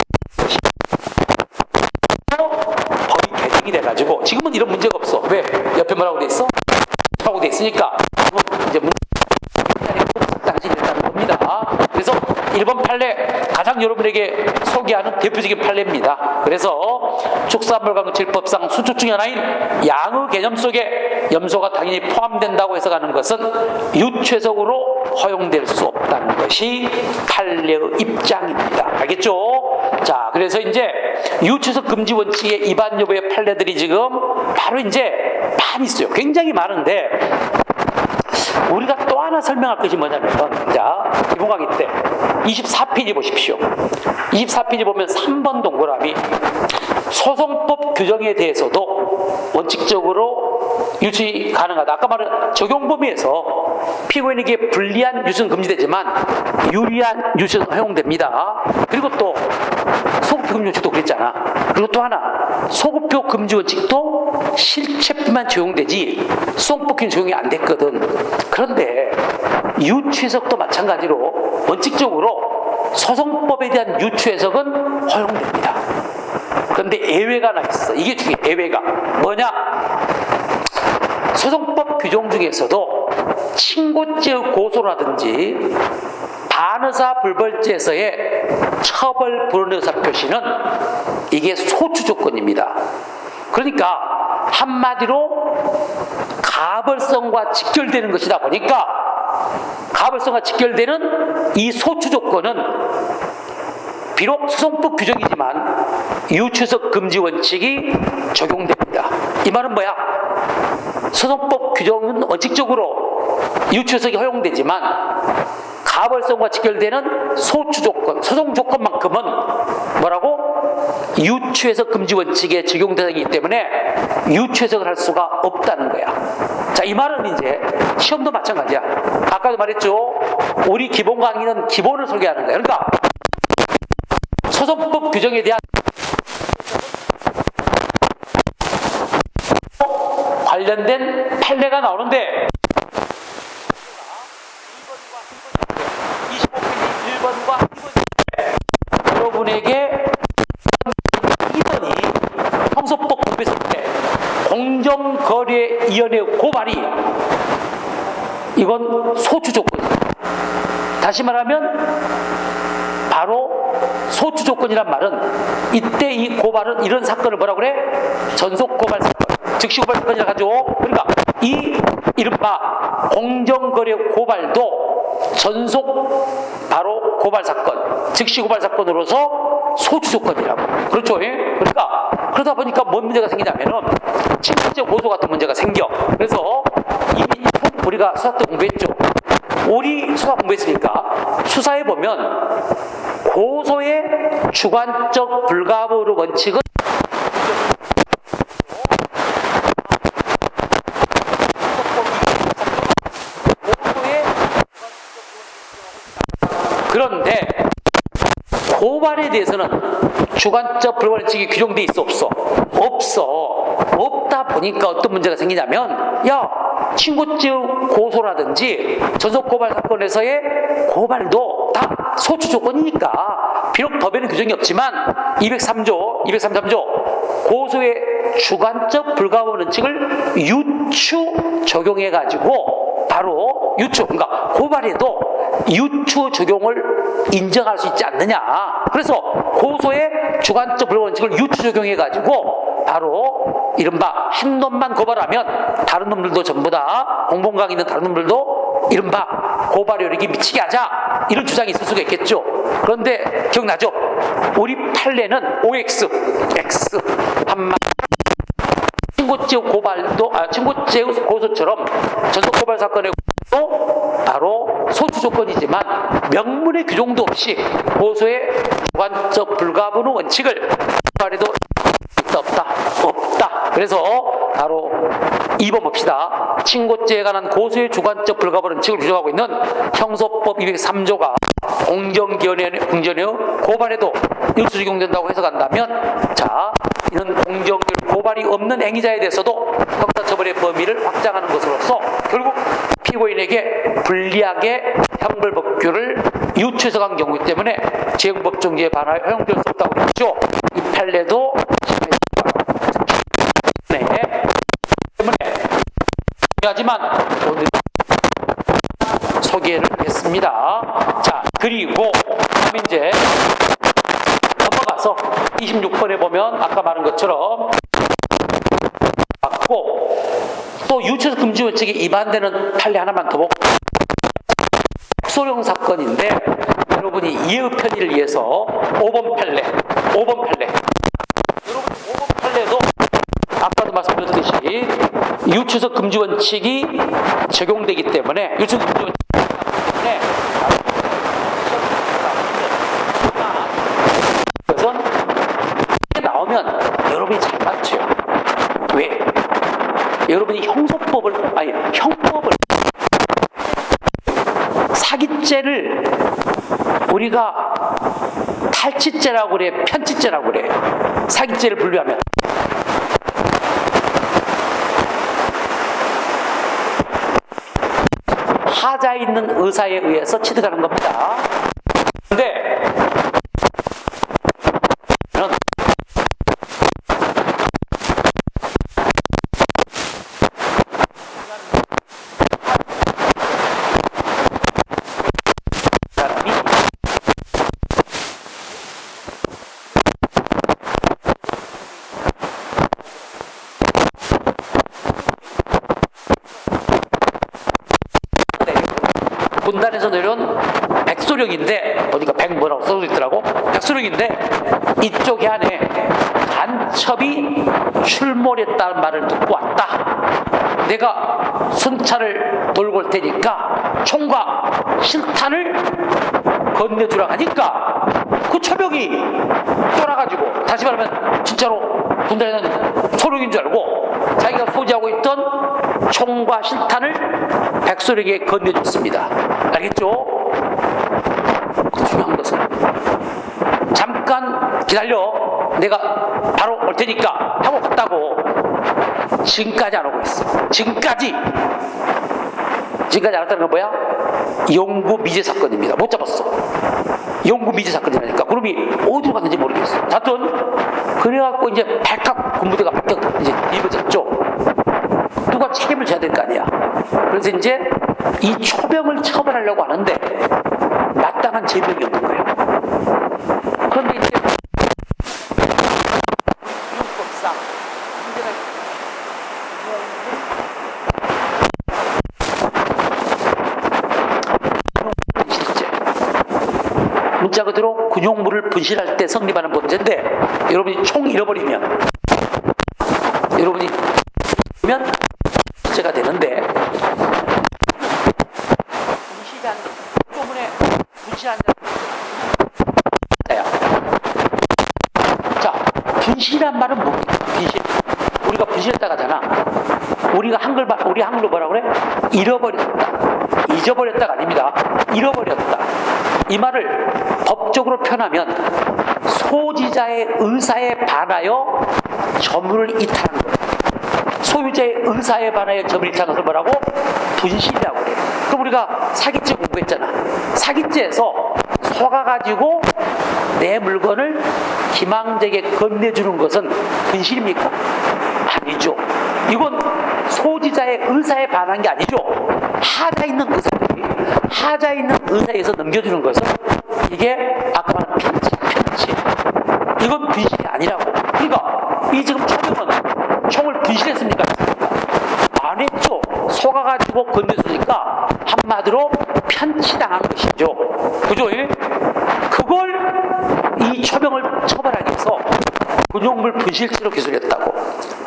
법이 개정이 돼가지고 지금은 이런 문제가 없어. 왜? 옆에 뭐라고 돼 있어? 하고 돼 있으니까 이제 당신이 있다는 겁니다. 그래서 1번 판례 가장 여러분에게 소개하는 대표적인 판례입니다. 그래서 축산물광질법상 수축 중의 하나인 양의 개념 속에 염소가 당연히 포함된다고 해석하는 것은 유추해석으로 허용될 수 없다는 것이 판례의 입장입니다. 알겠죠? 자, 그래서 이제 유추해석 금지 원칙의 위반 여부의 판례들이 지금 바로 이제 많이 있어요. 굉장히 많은데 우리가 또 하나 설명할 것이 뭐냐면, 자, 기본 강의 때 24페이지 보십시오. 24페이지 보면 3번 동그라미 소송법 규정에 대해서도 원칙적으로 유치 가능하다. 아까 말한 적용 범위에서 피고인에게 불리한 유치는 금지되지만 유리한 유치는 허용됩니다. 그리고 또 소급표 금지 원칙도 그랬잖아. 그리고 또 하나 소급표 금지 원칙도 실체뿐만 적용되지 수송법규는 적용이 안 됐거든. 그런데 유추해석도 마찬가지로 원칙적으로 소송법에 대한 유추해석은 허용됩니다. 그런데 예외가 하나 있어. 이게 중요해. 예외가 뭐냐? 소송법 규정 중에서도 친고죄의 고소라든지 반의사 불벌죄에서의 처벌 불원의 의사 표시는 이게 소추 조건입니다. 그러니까 한마디로 가벌성과 직결되는 것이다 보니까 가벌성과 직결되는 이 소추 조건은 비록 소송법 규정이지만 유추석 금지 원칙이 적용됩니다. 이 말은 뭐야? 소송법 규정은 원칙적으로 유추석이 허용되지만 가벌성과 직결되는 소추 조건, 소송 조건만큼은 뭐라고? 유추해석 금지 원칙의 적용 대상이기 때문에 유추해석을 할 수가 없다는 거야. 자, 이 말은 이제 시험도 마찬가지야. 아까도 말했죠. 우리 기본 강의는 기본을 소개하는 거야. 그러니까 소송법 규정에 대한 관련된 판례가 나오는데 25페이지 1번과 2번 여러분에게 2번이 형소법 공부했을 때 공정거래위원회 고발이 이건 소추 조건이다. 다시 말하면 바로 소추 조건이란 말은 이때 이 고발은 이런 사건을 뭐라고 그래? 전속 고발 사건, 즉시 고발 사건이라고 하죠. 그러니까 이 이른바 공정거래 고발도 전속 바로 고발 사건, 즉시 고발 사건으로서 소추 조건이라고. 그렇죠? 예? 그러니까 그러다 보니까 뭔 문제가 생기냐면은 친권죄 고소 같은 문제가 생겨. 그래서 이미 우리가 수사 때 공부했죠. 우리 수사 공부했으니까 수사해 보면 고소의 주관적 불가불 원칙은 그런데 고발에 대해서는 주관적 불가불원칙이 규정돼 있어 없어? 없어. 없다 보니까 어떤 문제가 생기냐면 친고죄 고소라든지 전속 고발 사건에서의 고발도 다 소추 조건이니까 비록 법에는 규정이 없지만 203조 고소의 주관적 불가불 원칙을 유추 적용해 가지고 바로 유추, 그러니까 고발에도 유추 적용을 인정할 수 있지 않느냐. 그래서 고소의 주관적 불가불 원칙을 유추 적용해 가지고 바로 이른바 한 놈만 고발하면 다른 놈들도 전부 다 공범강이 있는 다른 놈들도 이른바 고발 효력이 미치게 하자, 이런 주장이 있을 수가 있겠죠. 그런데 기억나죠? 우리 판례는 OX, X 한마 친고죄 고발도 친고죄 고소처럼 전속 고발 사건의 고소도 바로 소추 조건이지만 명문의 규정도 없이 고소의 주관적 불가분의 원칙을 고발해도 없다. 그래서 바로 2번 봅시다. 친고죄에 관한 고소의 주관적 불가분 원칙을 규정하고 있는 형소법 203조가 공정기원회 고발에도 유추 적용된다고 해석한다면, 자, 이는 공정 고발이 없는 행위자에 대해서도 형사처벌의 범위를 확장하는 것으로서 결국 피고인에게 불리하게 형벌법규를 유추해석한 경우이기 때문에 재형법정지에 반하여 허용될 수 없다고 했죠. 이 판례도 때문에 하지만 오늘 소개를 했습니다. 자, 그리고 이제 넘어가서 26번에 보면 아까 말한 것처럼 받고 또 유추해석 금지 원칙에 위반되는 판례 하나만 더 보고, 국소령 사건인데 여러분이 이해의 편의를 위해서 5번 판례 여러분 5번 판례도 아까도 말씀드렸듯이 유추해석 금지 원칙이 적용되기 때문에 유추해석 금지 원칙 때문에 그것은 이게 나오면 여러분이 잘 맞춰요. 왜? 여러분이 형법을 사기죄를 우리가 탈취죄라고 그래, 편취죄라고 그래. 사기죄를 분류하면 하자 있는 의사에 의해서 취득하는 겁니다. 그런데 군단에서 내려온 백소령인데 보니까 백뭐라고 써져 있더라고. 백소령인데 이쪽에 안에 간첩이 출몰했다는 말을 듣고 왔다. 내가 순찰을 돌고 올 테니까 총과 실탄을 건네주라 하니까 그 처병이 쫄아가지고, 다시 말하면 진짜로 군대에는 소령인 줄 알고 자기가 소지하고 있던 총과 실탄을 백소령에게 건네줬습니다. 알겠죠? 그 중요한 것은 잠깐 기다려, 내가 바로 올 테니까 하고 갔다고 지금까지 안 오고 있어. 지금까지 안 왔다는 건 뭐야? 영구 미제 사건입니다. 못 잡았어. 영구 미제 사건이라니까. 그놈이 어디로 갔는지 모르겠어. 하여튼 그래갖고 이제 발칵 군부대가 바뀌어 이제 뒤집어졌죠. 누가 책임을 져야 될 거 아니야. 그래서 이제 이 초병을 처벌하려고 하는데 마땅한 제명이 없는 거예요. 그런데 이제 법상 문제가 실제 문자 그대로 군용물을 분실할 때 성립하는 범죄인데, 여러분이 총 잃어버리면 문제가 되는데, 분실한 때문에 분실한 자야. 자, 분실이란 말은 뭡니까? 분실. 우리가 분실했다 가잖아. 우리 한글로 뭐라 그래? 잃어버렸다. 잊어버렸다가 아닙니다. 잃어버렸다. 이 말을 법적으로 표현하면 소지자의 의사에 반하여 점유를 이탈한 거예요. 소유자의 의사에 반하여 점유를 이탈한 것을 뭐라고? 분실이라고 그래요. 그럼 우리가 사기죄 공부했잖아. 사기죄에서 속아가지고 내 물건을 기망자에게 건네주는 것은 분실입니까? 아니죠. 이건 소지자의 의사에 반한 게 아니죠. 하자 있는 의사에서 넘겨주는 것은 이게 아까 말한 편치. 이건 분실이 아니라고. 그러니까 이 지금 초병은 총을 분실했습니까? 안 했죠. 속아가지고 건네주니까 한마디로 편치당한 것이죠. 그죠? 그걸 이 초병을 처벌하기 위해서 군용물 분실죄로 기소했다고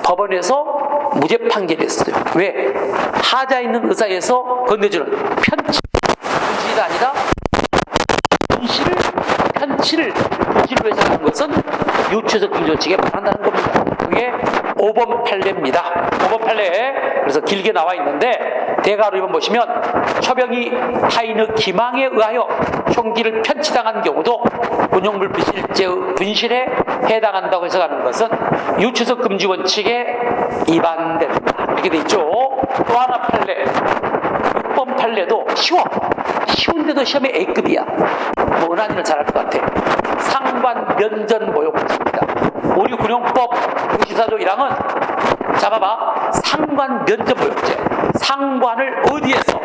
법원에서 무죄 판결했어요. 왜? 하자 있는 의사에서 건네주는 편치. 분실이 아니라 편치를 분실로 해서 하는 것은 유추에서 긍정치게 말한다는 겁니다. 그게 5번 판례입니다. 5번 판례. 그래서 길게 나와 있는데 대가로 2번 보시면 초병이 타인의 기망에 의하여 총기를 편치당한 경우도 군용물 분실에 해당한다고 해석하는 것은 유추에서 금지 원칙에 위반됩니다. 이렇게 돼 있죠. 또 하나 판례. 6번 판례도 쉬운데도 시험에 A급이야. 뭐 은하님은 잘할 것 같아. 상관 면전 모욕죄입니다. 우리 군용법 94조 1항은 잡아봐. 상관 면전 모욕죄. 상관을 어디에서?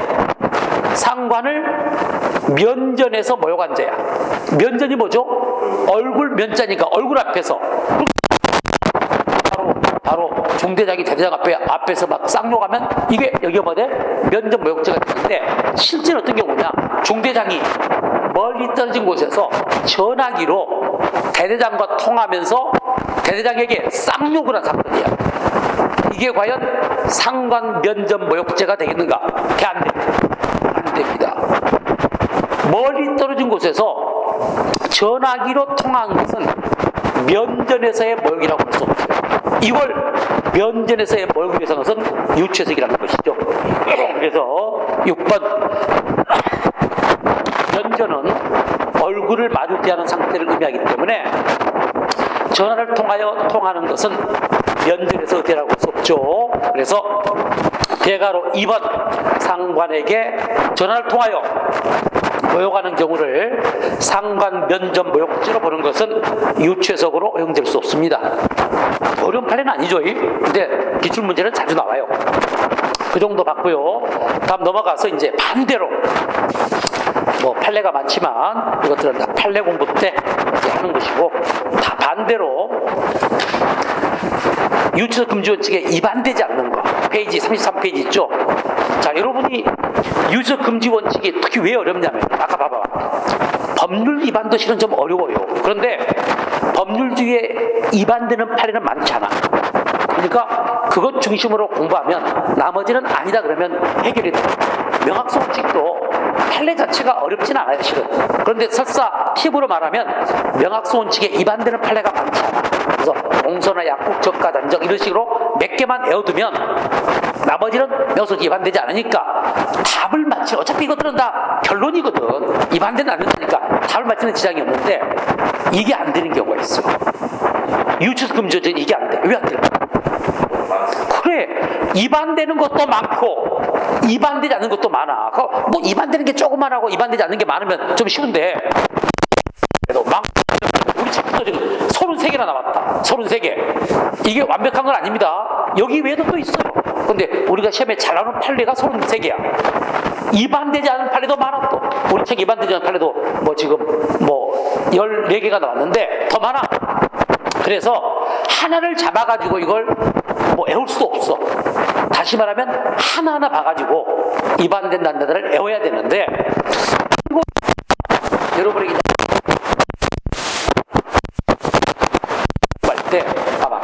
상관을 면전에서 모욕한 죄야. 면전이 뭐죠? 얼굴 면자니까 얼굴 앞에서. 바로 중대장이 대대장 앞에서 막 쌍욕하면 이게 여기가 뭐돼? 면전 모욕죄가 되는데, 실제는 어떤 경우냐? 중대장이 멀리 떨어진 곳에서 전화기로 대대장과 통하면서 대대장에게 쌍욕을 한 사건이야. 이게 과연 상관 면전 모욕죄가 되겠는가? 그게 안 됩니다. 멀리 떨어진 곳에서 전화기로 통한 것은 면전에서의 모욕이라고 할 수 없어요. 이걸 면전에서의 모욕을 해서 것은 유추해석이라는 것이죠. 그래서 6번 면전은 얼굴을 마주치 않은 상태를 의미하기 때문에 전화를 통하는 것은 면전에서 어디라고 할 수 없죠. 그래서 대가로 2번 상관에게 전화를 통하여 모욕하는 경우를 상관 면전 모욕죄로 보는 것은 유추해석으로 허용될 수 없습니다. 어려운 판례는 아니죠. 근데 기출문제는 자주 나와요. 그 정도 봤고요. 다음 넘어가서 이제 반대로 뭐 판례가 많지만 이것들은 다 판례 공부 때 이제 하는 것이고, 다 반대로 유추해석 금지 원칙에 위반되지 않는 거, 페이지 33페이지 있죠. 자, 여러분이 유서 금지 원칙이 특히 왜 어렵냐면, 아까 봐봐. 법률 위반도 실은 좀 어려워요. 그런데 법률주의에 위반되는 판례는 많잖아. 그러니까 그것 중심으로 공부하면 나머지는 아니다 그러면 해결이 돼. 명확성 원칙도 판례 자체가 어렵진 않아요, 실은. 그런데 설사 팁으로 말하면 명확성 원칙에 위반되는 판례가 많지 않아. 그래서 공소나 약국, 저가, 단정 이런 식으로 몇 개만 외워두면 나머지는 명확성 위반되지 않으니까 답을 맞춰. 어차피 이것들은 다 결론이거든. 위반되는 않는다니까 답을 맞추는 지장이 없는데 이게 안 되는 경우가 있어. 유추 금지죄 이게 안 돼. 왜 안 돼? 그래, 위반되는 것도 많고 위반되지 않는 것도 많아. 뭐 위반되는 게 조금만 하고 위반되지 않는 게 많으면 좀 쉬운데, 그래도 우리 책도 지금 33개나 나왔다. 33개. 이게 완벽한 건 아닙니다. 여기 외에도 또 있어요. 근데 우리가 시험에 잘 나오는 판례가 33개야. 위반되지 않은 판례도 많아 또. 우리 책 위반되지 않은 판례도 뭐 지금 뭐 14개가 나왔는데 더 많아. 그래서 하나를 잡아가지고 이걸 뭐 외울 수도 없어. 다시 말하면 하나하나 봐가지고 위반된 단어들을 외워야 되는데, 그리고 여러분에게 할 때 봐봐.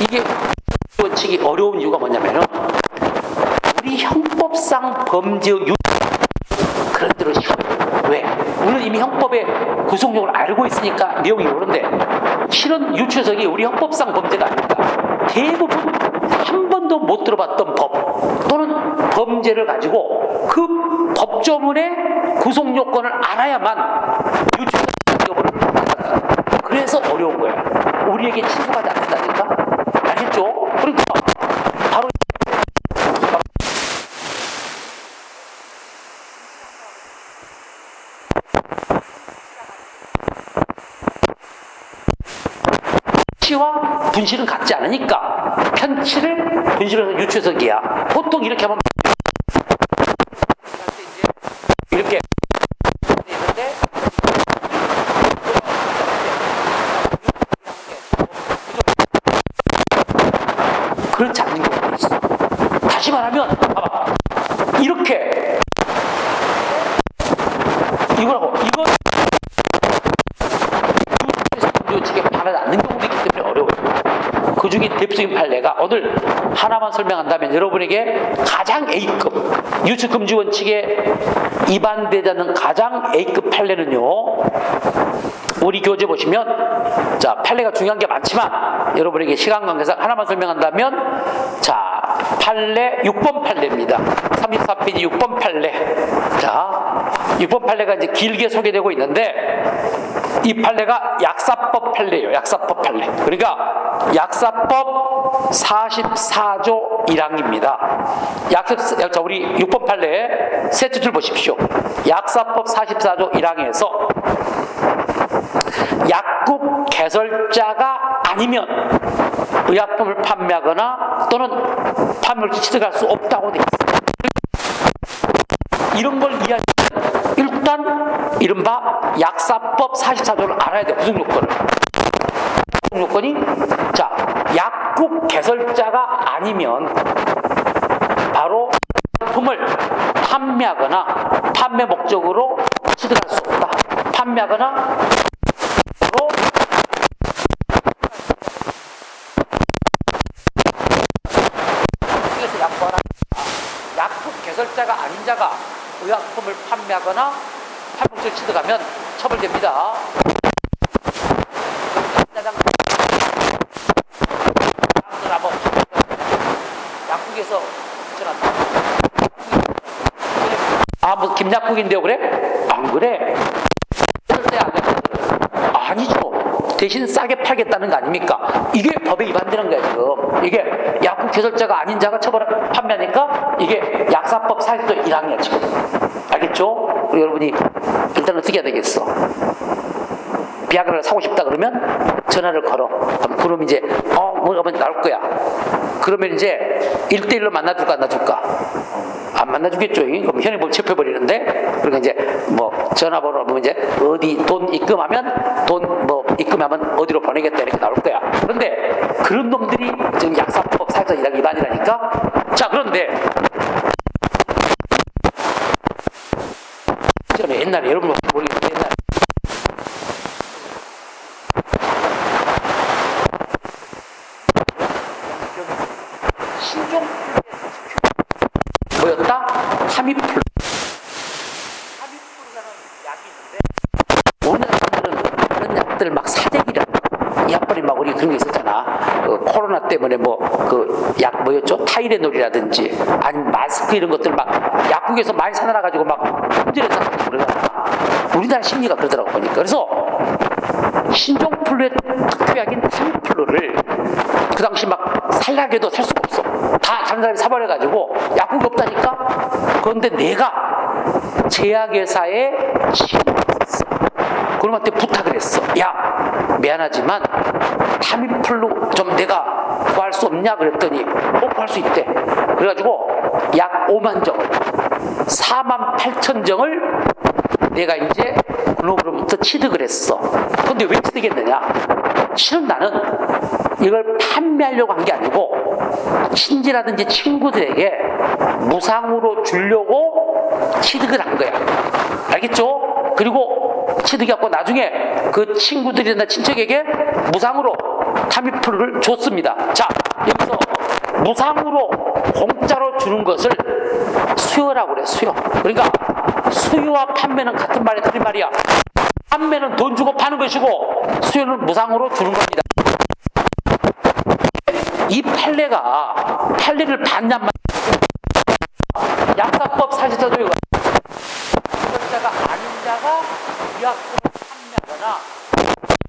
이게 원칙이 어려운 이유가 뭐냐면은 우리 형법상 범죄의 그런 대로 쉬워요. 왜? 우리는 이미 형법의 구속력을 알고 있으니까 내용이 오는데, 실은 유추석이 우리 형법상 범죄가 아닙니다. 대부분 한 번도 못 들어봤던 법 또는 범죄를 가지고 그 법조문의 구속요건을 알아야만 유추석 여부를 판단합니다. 그래서 어려운 거야. 우리에게 친숙하지 않는다니까. 알겠죠? 그러니까 바로 편치와 분실은 같지 않으니까 편치를 분실을 해서 유추석이야. 보통 이렇게 하면 이렇게 있는데 그렇지 않는 경우가 있어. 다시 말하면 봐봐. 이렇게 이거라고 이거 유추석에 반하지 않는 경우도 있기 때문에 어려워요. 그 중에 대표적인 판례가 오늘 하나만 설명한다면, 여러분에게 가장 A급 유추금지 원칙에 위반되지 않는 가장 A급 판례는요, 우리 교재 보시면, 자, 판례가 중요한 게 많지만 여러분에게 시간 관계상 하나만 설명한다면, 자, 판례 6번 판례입니다. 34페이지 6번 판례. 자, 6번 판례가 이제 길게 소개되고 있는데, 이 판례가 약사법 판례예요. 약사법 판례. 그러니까 약사법 44조 1항입니다. 자, 우리 6번 판례 세트 줄 보십시오. 약사법 44조 1항에서 약국 개설자가 아니면 의약품을 판매하거나 또는 판매를 취득할 수 없다고 되어 있습니다. 이런 걸 이해하려면 일단 이른바 약사법 44조를 알아야 돼. 구속 요건을. 구속 요건이, 자, 약국 개설자가 아니면 바로 품을 판매하거나 판매 목적으로 취득할 수 없다. 판매하거나 로 그래서 약관하라. 약국 개설자가 아닌 자가 의약품을 판매하거나 판목적으로 취득하면 처벌됩니다. 약국에서 전화다. 아, 뭐 김약국인데요, 그래? 안 그래? 아니죠. 대신 싸게 팔겠다는 거 아닙니까? 이게 법에 위반되는 거야, 지금. 이게 약국 개설자가 아닌 자가 판매하니까 이게 약사법 44조 1항이야, 지금. 알겠죠? 그리고 여러분이 일단 어떻게 해야 되겠어? 비아그라를 사고 싶다 그러면 전화를 걸어. 그럼 이제 뭐가 나올 거야. 그러면 이제 1대1로 만나줄까 안 만나줄까? 안 만나주겠죠. 그럼 현행법 체포해버리는데, 그러니까 이제 뭐 전화번호 뭐 이제 어디 돈 입금하면 돈 뭐 입금하면 어디로 보내겠다 이렇게 나올 거야. 그런데 그런 놈들이 지금 약사법 사회자 일학 위반이라니까. 자, 그런데 옛날에 여러분 모르겠는데 옛날에 신종 뭐였다? 타미플루. 타미플루라는 약이 있는데 우리나라 사람들은 다른 약들 막 사재기라 이 약벌이 막 우리 그런 게 있었잖아. 코로나 때문에 뭐 그 약 뭐였죠? 타이레놀이라든지 아니면 마스크 이런 것들 막 약국에서 많이 사놔 가지고 막 품절해서 그러잖아. 우리나라 심리가 그러더라고 보니까. 그래서 신종플루의 특효약인 타미플루를 그 당시 막 살라고 살 수가 없어. 다 다른 사람이 사버려가지고 약국이 없다니까. 그런데 내가 제약회사에 신고를 했어. 그놈한테 부탁을 했어. 야, 미안하지만 타미플루 좀 내가 구할 수 없냐 그랬더니 구할 수 있대. 그래가지고 약 5만 정을 4만 8천 정을 내가 이제 그놈으로부터 취득을 했어. 그런데 왜 취득했느냐? 실은 나는 이걸 판매하려고 한 게 아니고 친지라든지 친구들에게 무상으로 주려고 취득을 한 거야. 알겠죠? 그리고 취득해갖고 나중에 그 친구들이나 친척에게 무상으로 타미플루를 줬습니다. 자, 여기서 무상으로 공짜로 주는 것을 수요라고 그래. 수요. 그러니까 수요와 판매는 같은 말이 틀린 말이야. 판매는 돈 주고 파는 것이고 수요는 무상으로 주는 겁니다. 이 판례를 반년 만 약사법 44조에 자가 아닌 자가 의약품을 판매하거나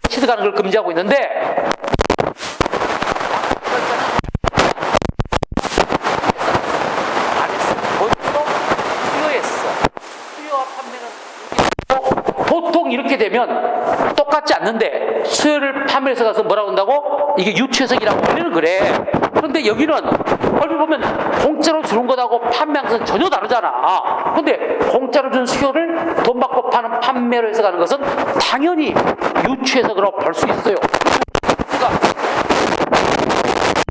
취득하는 걸 금지하고 있는데 보통 이렇게 되면 똑같지 않는데 수요를 판매해서 가서 뭐라고 한다고? 이게 유추해석이라고 우리는 그래. 그런데 여기는 얼핏 보면 공짜로 주는 것하고 판매하는 것은 전혀 다르잖아. 그런데 공짜로 준 수요를 돈 받고 파는 판매로 해석하는 것은 당연히 유추해석으로 볼 수 있어요. 그러니까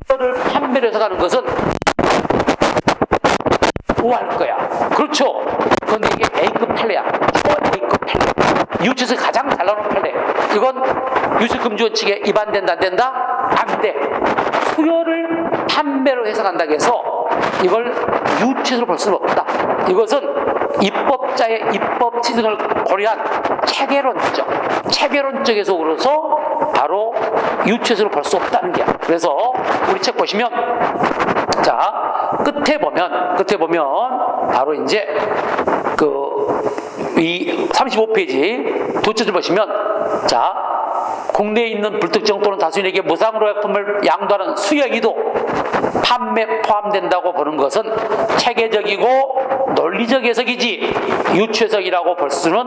수요를 판매로 해석하는 것은 우할 거야. 그렇죠. 그런데 이게 A급 판례야. A급 판례. 유치에서 가장 잘 나오는 판례. 이건 유치금지 원칙에 위반된다 안 된다? 안 돼. 수요를 판매로 해석한다고 해서 이걸 유치에서 볼 수는 없다. 이것은 입법자의 입법 취득을 고려한 체계론적 해석으로서 바로 유치에서 볼 수 없다는 게야. 그래서 우리 책 보시면 자 끝에 보면 바로 이제 이 35페이지 두 줄을 보시면 자 국내에 있는 불특정 또는 다수인에게 무상으로 약품을 양도하는 수여기도 판매 포함된다고 보는 것은 체계적이고 논리적 해석이지 유추해석이라고 볼 수는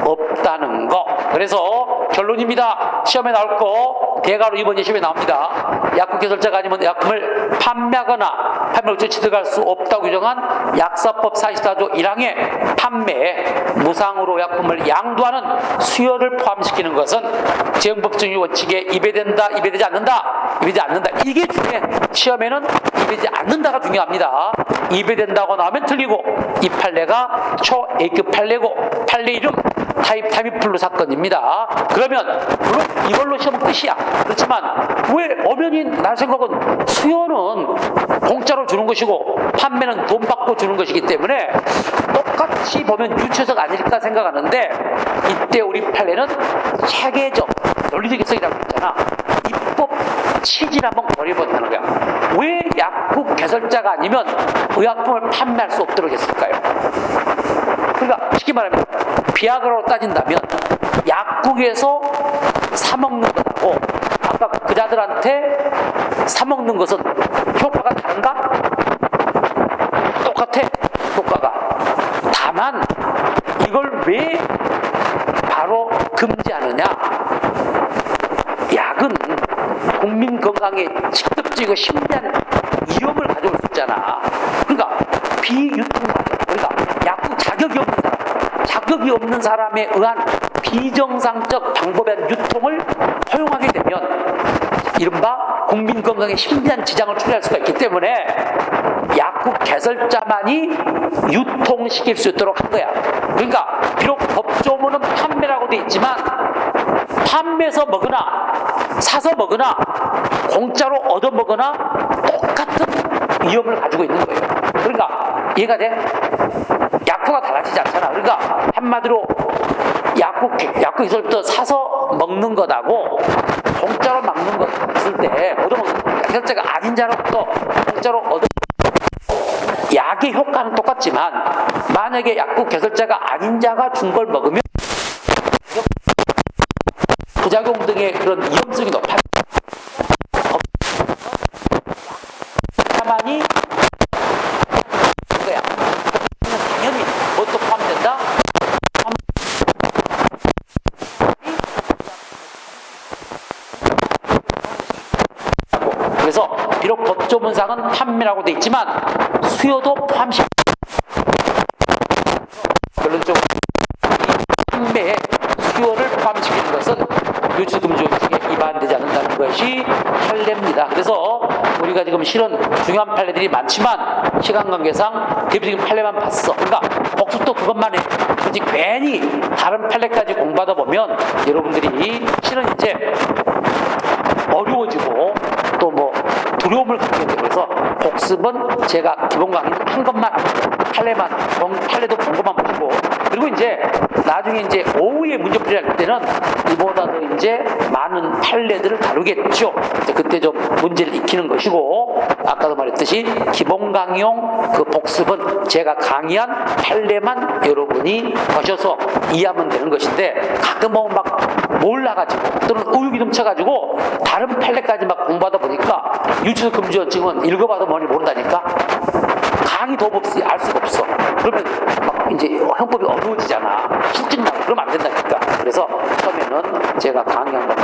없다는 거. 그래서 결론입니다. 시험에 나올 거 대가로 이번 시험에 나옵니다. 약국 개설자가 아니면 약품을 판매하거나 판매를 취득할 수 없다고 규정한 약사법 44조 1항의 판매에 무상으로 약품을 양도하는 수요를 포함시키는 것은 재형법정의 원칙에 위배된다, 위배되지 않는다, 위배되지 않는다. 이게 중요해. 시험에는 위배되지 않는다가 중요합니다. 위배된다고 나오면 틀리고 이 판례가 초 A급 판례고 판례 이름 타미플루 사건입니다. 그러면 물론 이걸로 시험 끝이야. 그렇지만 왜 엄연히 날 생각은 수요는 공짜로 주는 것이고 판매는 돈 받고 주는 것이기 때문에 똑같이 보면 유추해석 아닐까 생각하는데 이때 우리 판례는 체계적 논리적 해석이라고 했잖아. 입법 취지를 한번 고려해본다는 거야. 왜 약국 개설자가 아니면 의약품을 판매할 수 없도록 했을까요? 그러니까 쉽게 말하면 비아그라로 따진다면 약국에서 사 먹는 것하고 아까 그자들한테 사 먹는 것은 효과가 다른가? 똑같아. 효과가. 다만 이걸 왜 바로 금지하느냐? 약은 국민 건강에 직접적이고 심대한 위험을 가져올 수 있잖아. 그러니까 비유통자, 그러니까 약국 자격이 없는 사람에 의한 비정상적 방법에 대한 유통을 허용하게 되면 이른바 국민 건강에 심대한 지장을 초래할 수가 있기 때문에 약국 개설자만이 유통시킬 수 있도록 한 거야. 그러니까 비록 법조문은 판매라고 돼 있지만 판매해서 먹으나 사서 먹으나 공짜로 얻어 먹으나 똑같은 위험을 가지고 있는 거예요. 그러니까 이해가 돼? 약효가 달라지지 않잖아. 그러니까 한마디로 약국에서부터 사서 먹는 것하고 공짜로 먹는 것 있을 때 얻어먹는 개설자가 아닌 자로부터 공짜로 얻어 약의 효과는 똑같지만 만약에 약국 개설자가 아닌 자가 준 걸 먹으면 부작용 등의 그런 위험성이 높아져. 다만이 거야. 당연히 그것도 포함된다. 그래서 비록 법조문상은 판매라고 돼 있지만 수요도 포함시. 결론적으로 판매에 수요를 포함시키는 것은 유추금지원칙에 위반되지 않는다는 것이 판례입니다. 그래서 우리가 지금 실은 중요한 판례들이 많지만 시간 관계상 대표적인 판례만 봤어. 그러니까 복습도 그것만 해. 그렇지 괜히 다른 판례까지 공부하다 보면 여러분들이 실은 이제 어려워지고 또 뭐 두려움을 갖게 되고 그래서 복습은 제가 기본 강의 한 것만 판례도 본 것만 보시고 그리고 이제 나중에 이제 오후에 문제풀이 할 때는 이보다 더 이제 많은 판례들을 다루겠죠. 이제 그때 좀 문제를 익히는 것이고 아까도 말했듯이 기본 강의용 그 복습은 제가 강의한 판례만 여러분이 보셔서 이해하면 되는 것인데 가끔 보면 막 몰라가지고 또는 의욕이 넘쳐가지고 다른 판례까지 막 공부하다 보니까 유추금지원칙은 읽어봐도 뭐니 모른다니까 강의 도 없이 알 수가 없어. 그러면 막 이제 형법이 어려워지잖아. 실증 나고 그러면 안 된다니까. 그래서 처음에는 제가 강의 한번